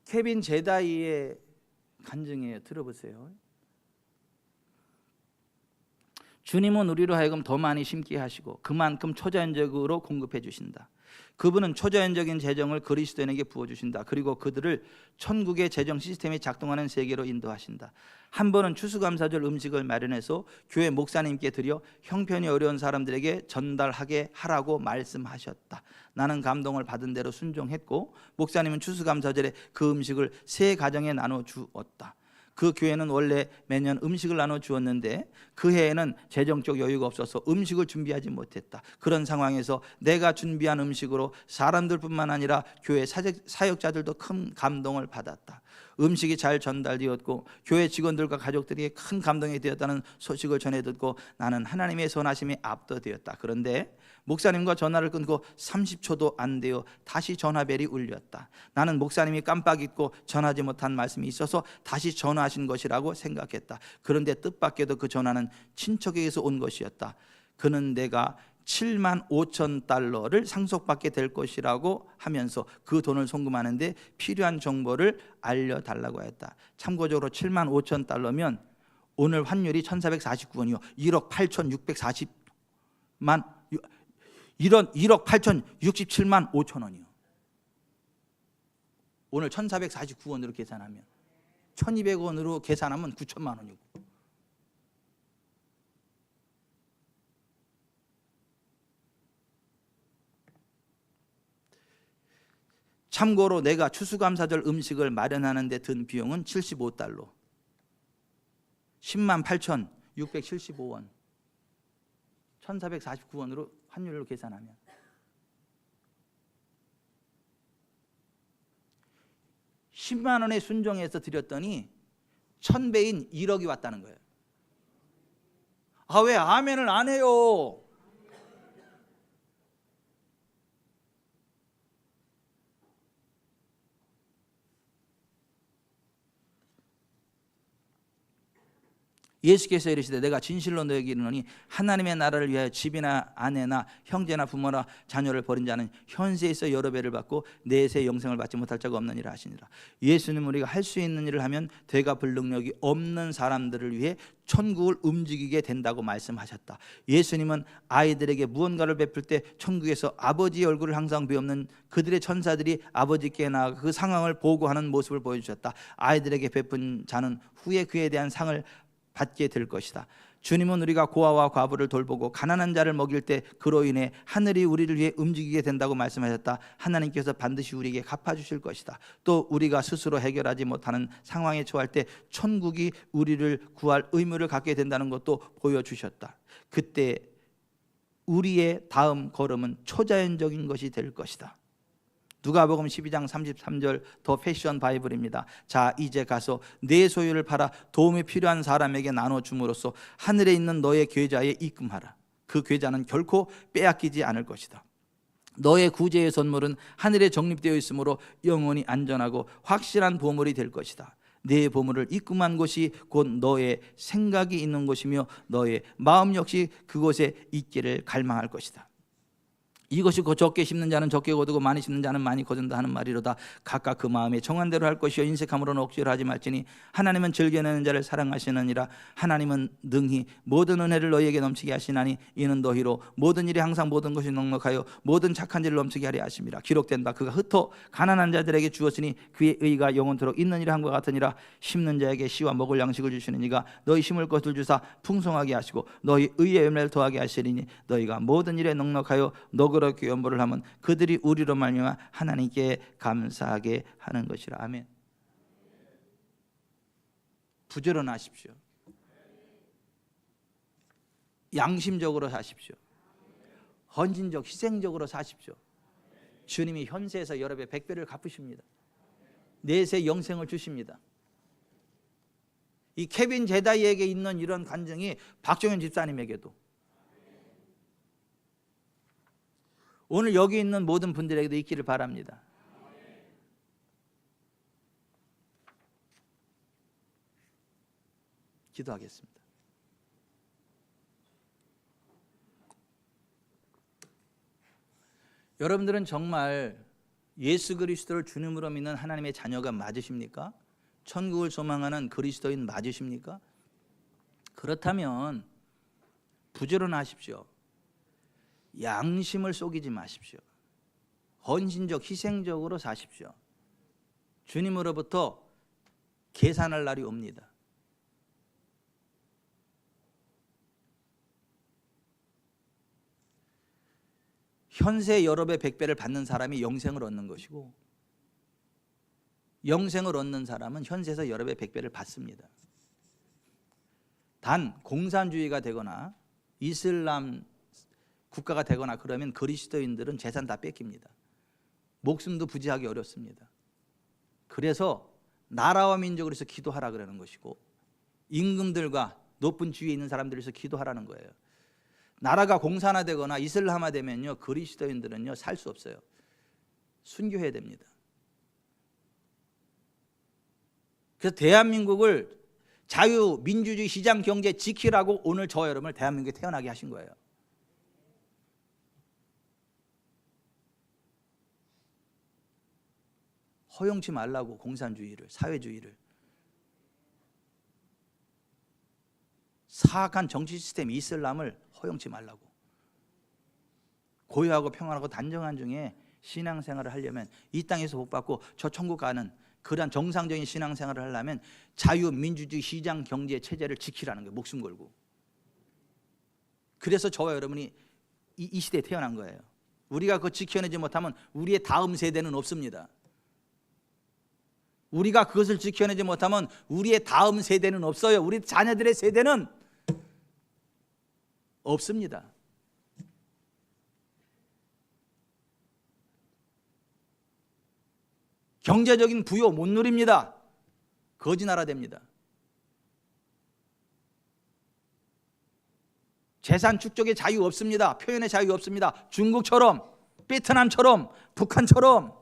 케빈 제다이의 간증이에요. 들어보세요. 주님은 우리로 하여금 더 많이 심게 하시고 그만큼 초자연적으로 공급해 주신다. 그분은 초자연적인 재정을 그리스도인에게 부어주신다. 그리고 그들을 천국의 재정 시스템이 작동하는 세계로 인도하신다. 한 번은 추수감사절 음식을 마련해서 교회 목사님께 드려 형편이 어려운 사람들에게 전달하게 하라고 말씀하셨다. 나는 감동을 받은 대로 순종했고 목사님은 추수감사절에 그 음식을 세 가정에 나눠 주었다. 그 교회는 원래 매년 음식을 나눠 주었는데 그 해에는 재정적 여유가 없어서 음식을 준비하지 못했다. 그런 상황에서 내가 준비한 음식으로 사람들뿐만 아니라 교회 사역자들도 큰 감동을 받았다. 음식이 잘 전달되었고 교회 직원들과 가족들이 큰 감동이 되었다는 소식을 전해 듣고 나는 하나님의 선하심에 압도되었다. 그런데 목사님과 전화를 끊고 30초도 안 되어 다시 전화벨이 울렸다. 나는 목사님이 깜빡 잊고 전하지 못한 말씀이 있어서 다시 전화하신 것이라고 생각했다. 그런데 뜻밖에도 그 전화는 친척에게서 온 것이었다. 그는 내가 7만 5천 달러를 상속받게 될 것이라고 하면서 그 돈을 송금하는데 필요한 정보를 알려달라고 했다. 참고적으로 7만 5천 달러면 오늘 환율이 1449원이요 1억 8,640만 1억 8,067만 5천 원이요. 오늘 1449원으로 계산하면 1200원으로 계산하면 9천만 원이고. 참고로 내가 추수감사절 음식을 마련하는 데 든 비용은 75달러 10만 8,675원 1449원으로 환율로 계산하면 10만 원에 순종해서 드렸더니 1000배인 1억이 왔다는 거예요. 아, 왜 아멘을 안 해요? 예수께서 이르시되 내가 진실로 너에게 이르노니 하나님의 나라를 위하여 집이나 아내나 형제나 부모나 자녀를 버린 자는 현세에서 여러 배를 받고 내세 영생을 받지 못할 자가 없느니라 하시니라. 예수님은 우리가 할 수 있는 일을 하면 되가 불능력이 없는 사람들을 위해 천국을 움직이게 된다고 말씀하셨다. 예수님은 아이들에게 무언가를 베풀 때 천국에서 아버지의 얼굴을 항상 비없는 그들의 천사들이 아버지께 나아가 그 상황을 보고하는 모습을 보여주셨다. 아이들에게 베푼 자는 후에 그에 대한 상을 받게 될 것이다. 주님은 우리가 고아와 과부를 돌보고 가난한 자를 먹일 때 그로 인해 하늘이 우리를 위해 움직이게 된다고 말씀하셨다. 하나님께서 반드시 우리에게 갚아주실 것이다. 또 우리가 스스로 해결하지 못하는 상황에 처할 때 천국이 우리를 구할 의무를 갖게 된다는 것도 보여주셨다. 그때 우리의 다음 걸음은 초자연적인 것이 될 것이다. 누가복음 12장 33절 더 패션 바이블입니다. 자, 이제 가서 내 소유를 팔아 도움이 필요한 사람에게 나눠줌으로써 하늘에 있는 너의 계좌에 입금하라. 그 계좌는 결코 빼앗기지 않을 것이다. 너의 구제의 선물은 하늘에 적립되어 있으므로 영원히 안전하고 확실한 보물이 될 것이다. 내 보물을 입금한 곳이 곧 너의 생각이 있는 곳이며 너의 마음 역시 그곳에 있기를 갈망할 것이다. 이것이 곧 적게 심는 자는 적게 거두고 많이 심는 자는 많이 거둔다 하는 말이로다. 각각 그 마음에 정한 대로 할 것이요 인색함으로는 억지로 하지 말지니 하나님은 즐겨내는 자를 사랑하시느니라. 하나님은 능히 모든 은혜를 너희에게 넘치게 하시나니 이는 너희로 모든 일에 항상 모든 것이 넉넉하여 모든 착한 일을 넘치게 하려 하심이라. 기록된 바 그가 흩어 가난한 자들에게 주었으니 그의 의가 영원토록 있는 일을 한것 같으니라. 심는 자에게 씨와 먹을 양식을 주시는 이가 너희 심을 것을 주사 풍성하게 하시고 너희 의의 열매를 더하게 하시리니 너희가 모든 일에 넉넉하여 그렇게 연보를 하면 그들이 우리로 말미암아 하나님께 감사하게 하는 것이라. 아멘. 부지런하십시오. 양심적으로 사십시오. 헌신적 희생적으로 사십시오. 주님이 현세에서 여러 배 100배를 갚으십니다. 내세 영생을 주십니다. 이 케빈 제다이에게 있는 이런 간증이 박종현 집사님에게도 오늘 여기 있는 모든 분들에게도 있기를 바랍니다. 기도하겠습니다. 여러분들은 정말 예수 그리스도를 주님으로 믿는 하나님의 자녀가 맞으십니까? 천국을 소망하는 그리스도인 맞으십니까? 그렇다면 부지런하십시오. 양심을 속이지 마십시오. 헌신적, 희생적으로 사십시오. 주님으로부터 계산할 날이 옵니다. 현세 여러 배, 100배를 받는 사람이 영생을 얻는 것이고, 영생을 얻는 사람은 현세에서 여러 배, 100배를 받습니다. 단 공산주의가 되거나 이슬람 국가가 되거나 그러면 그리스도인들은 재산 다 뺏깁니다. 목숨도 부지하기 어렵습니다. 그래서 나라와 민족을 위해서 기도하라 그러는 것이고, 임금들과 높은 지위에 있는 사람들을 위해서 기도하라는 거예요. 나라가 공산화되거나 이슬람화되면요, 그리스도인들은요 살 수 없어요. 순교해야 됩니다. 그래서 대한민국을 자유, 민주주의, 시장 경제 지키라고 오늘 저와 여러분을 대한민국에 태어나게 하신 거예요. 허용치 말라고, 공산주의를, 사회주의를. 사악한 정치 시스템 이슬람을 허용치 말라고. 고요하고 평안하고 단정한 중에 신앙생활을 하려면, 이 땅에서 복받고 저 천국 가는 그러한 정상적인 신앙생활을 하려면 자유, 민주주의, 시장 경제 체제를 지키라는 거예요. 목숨 걸고. 그래서 저와 여러분이 이 시대에 태어난 거예요. 우리가 그거 지켜내지 못하면 우리의 다음 세대는 없습니다. 우리가 그것을 지켜내지 못하면 우리의 다음 세대는 없어요. 우리 자녀들의 세대는 없습니다. 경제적인 부요 못 누립니다. 거지 나라 됩니다. 재산 축적의 자유 없습니다. 표현의 자유 없습니다. 중국처럼, 베트남처럼, 북한처럼,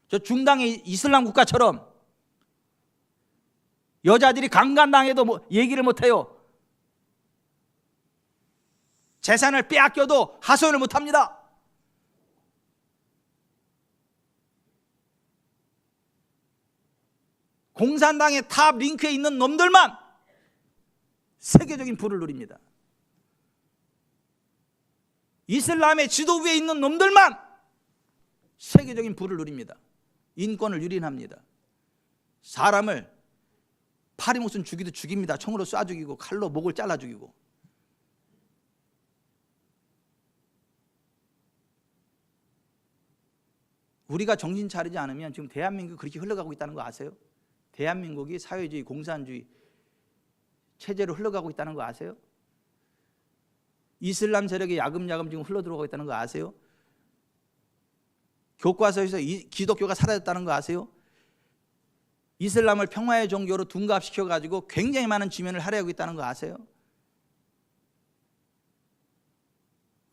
저 중당의 이슬람 국가처럼 여자들이 강간당해도 얘기를 못해요. 재산을 빼앗겨도 하소연을 못합니다. 공산당의 탑 링크에 있는 놈들만 세계적인 부를 누립니다. 이슬람의 지도 위에 있는 놈들만 세계적인 부를 누립니다. 인권을 유린합니다. 사람을 파리 목숨 죽이도 죽입니다. 총으로 쏴 죽이고 칼로 목을 잘라 죽이고. 우리가 정신 차리지 않으면 지금 대한민국이 그렇게 흘러가고 있다는 거 아세요? 대한민국이 사회주의, 공산주의 체제로 흘러가고 있다는 거 아세요? 이슬람 세력이 야금야금 지금 흘러들어가고 있다는 거 아세요? 교과서에서 기독교가 사라졌다는 거 아세요? 이슬람을 평화의 종교로 둔갑시켜가지고 굉장히 많은 지면을 할애하고 있다는 거 아세요?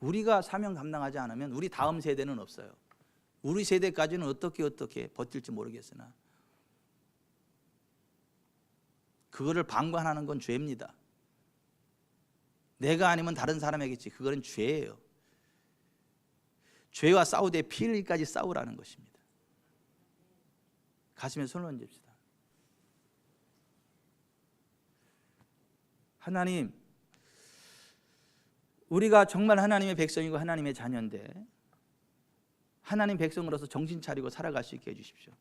우리가 사명 감당하지 않으면 우리 다음 세대는 없어요. 우리 세대까지는 어떻게 버틸지 모르겠으나 그거를 방관하는 건 죄입니다. 내가 아니면 다른 사람에겠지. 그거는 죄예요. 죄와 싸우되 피 흘리기까지 싸우라는 것입니다. 가슴에 손을 얹읍시다. 하나님, 우리가 정말 하나님의 백성이고 하나님의 자녀인데 하나님 백성으로서 정신 차리고 살아갈 수 있게 해주십시오.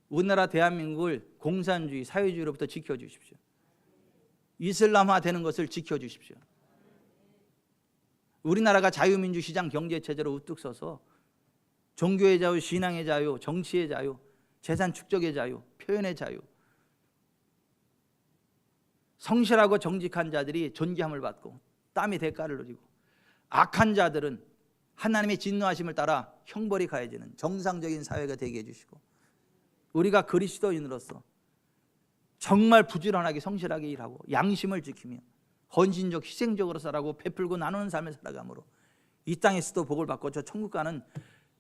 우리나라 대한민국을 공산주의, 사회주의로부터 지켜주십시오. 이슬람화 되는 것을 지켜주십시오. 우리나라가 자유민주 시장 경제체제로 우뚝 서서 종교의 자유, 신앙의 자유, 정치의 자유, 재산 축적의 자유, 표현의 자유, 성실하고 정직한 자들이 존귀함을 받고 땀의 대가를 누리고 악한 자들은 하나님의 진노하심을 따라 형벌이 가해지는 정상적인 사회가 되게 해주시고 우리가 그리스도인으로서 정말 부지런하게 성실하게 일하고 양심을 지키며 헌신적 희생적으로 살아가고 베풀고 나누는 삶을 살아감으로 이 땅에서도 복을 받고 저 천국 가는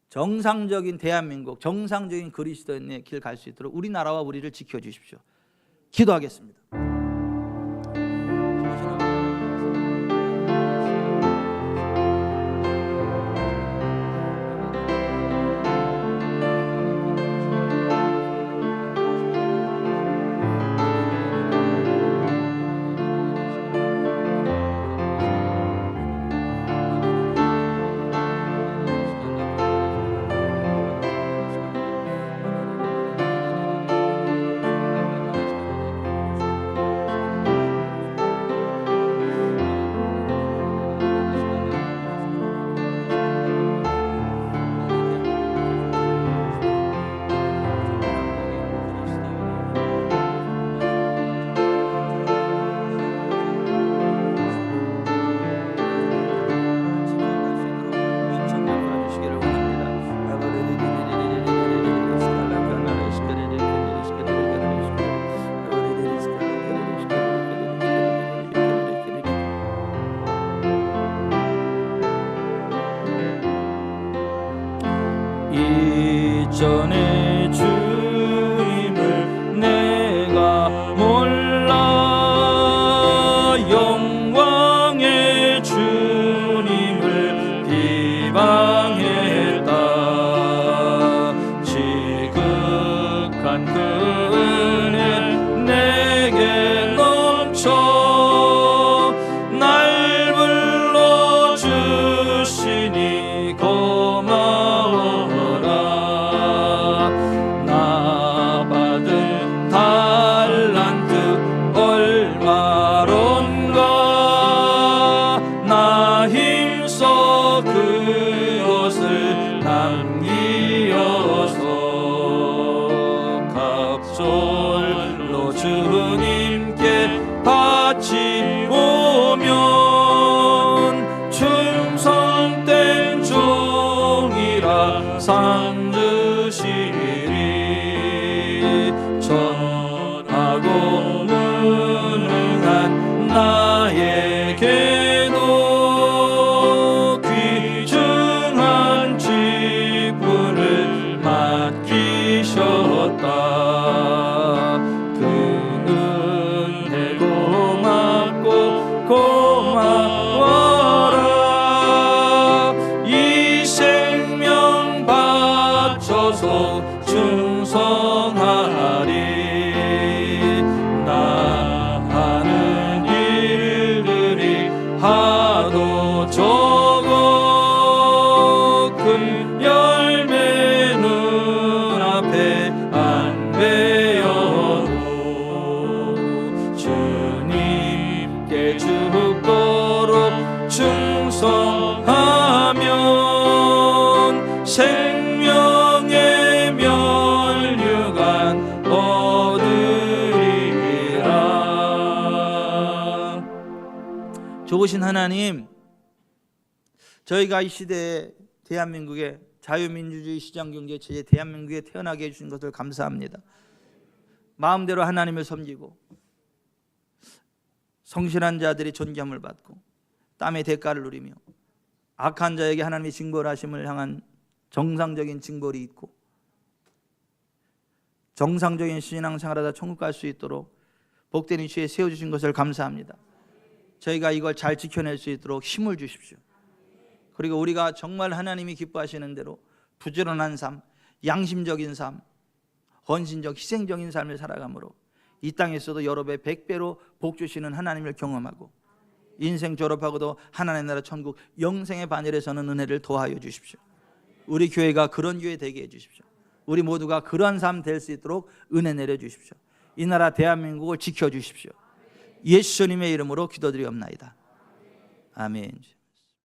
정상적인 대한민국, 정상적인 그리스도인의 길 갈 수 있도록 우리나라와 우리를 지켜주십시오. 기도하겠습니다. 이전에 주님을 내가 몰라 영광의 주님을 비방했다. 지극한 그 은혜 내게 넘쳐 날 불러주시니 고마워라. 나 받은 달란트 얼마론가. 나 힘써 그것을 남기어서 갑절로 주님께 바치오면 충성된 종이라 상 주시리. 전하고 무능한 나에게도 귀중한 직분을 맡기셨다. 그 은혜 고맙고 고마워라. 이 생명 바쳐서 충성하리. 나 하는 일들이 하도 적어 큰 열매 눈앞에 안 베어도 주님께 죽도록 충성하면 생명의 면류관 얻으리라. 좋으신 하나님, 저희가 이 시대에 대한민국의 자유민주주의 시장경제 체제 대한민국에 태어나게 해주신 것을 감사합니다. 마음대로 하나님을 섬기고 성실한 자들이 존경을 받고 땀의 대가를 누리며 악한 자에게 하나님의 징벌하심을 향한 정상적인 징벌이 있고 정상적인 신앙생활하다 천국 갈 수 있도록 복된 위치에 세워주신 것을 감사합니다. 저희가 이걸 잘 지켜낼 수 있도록 힘을 주십시오. 그리고 우리가 정말 하나님이 기뻐하시는 대로 부지런한 삶, 양심적인 삶, 헌신적 희생적인 삶을 살아가므로 이 땅에서도 여러 배 100배로 복 주시는 하나님을 경험하고 인생 졸업하고도 하나님의 나라 천국 영생의 반열에 서는 은혜를 더하여 주십시오. 우리 교회가 그런 교회 되게 해 주십시오. 우리 모두가 그러한 삶 될 수 있도록 은혜 내려 주십시오. 이 나라 대한민국을 지켜 주십시오. 예수님의 이름으로 기도드리옵나이다. 아멘.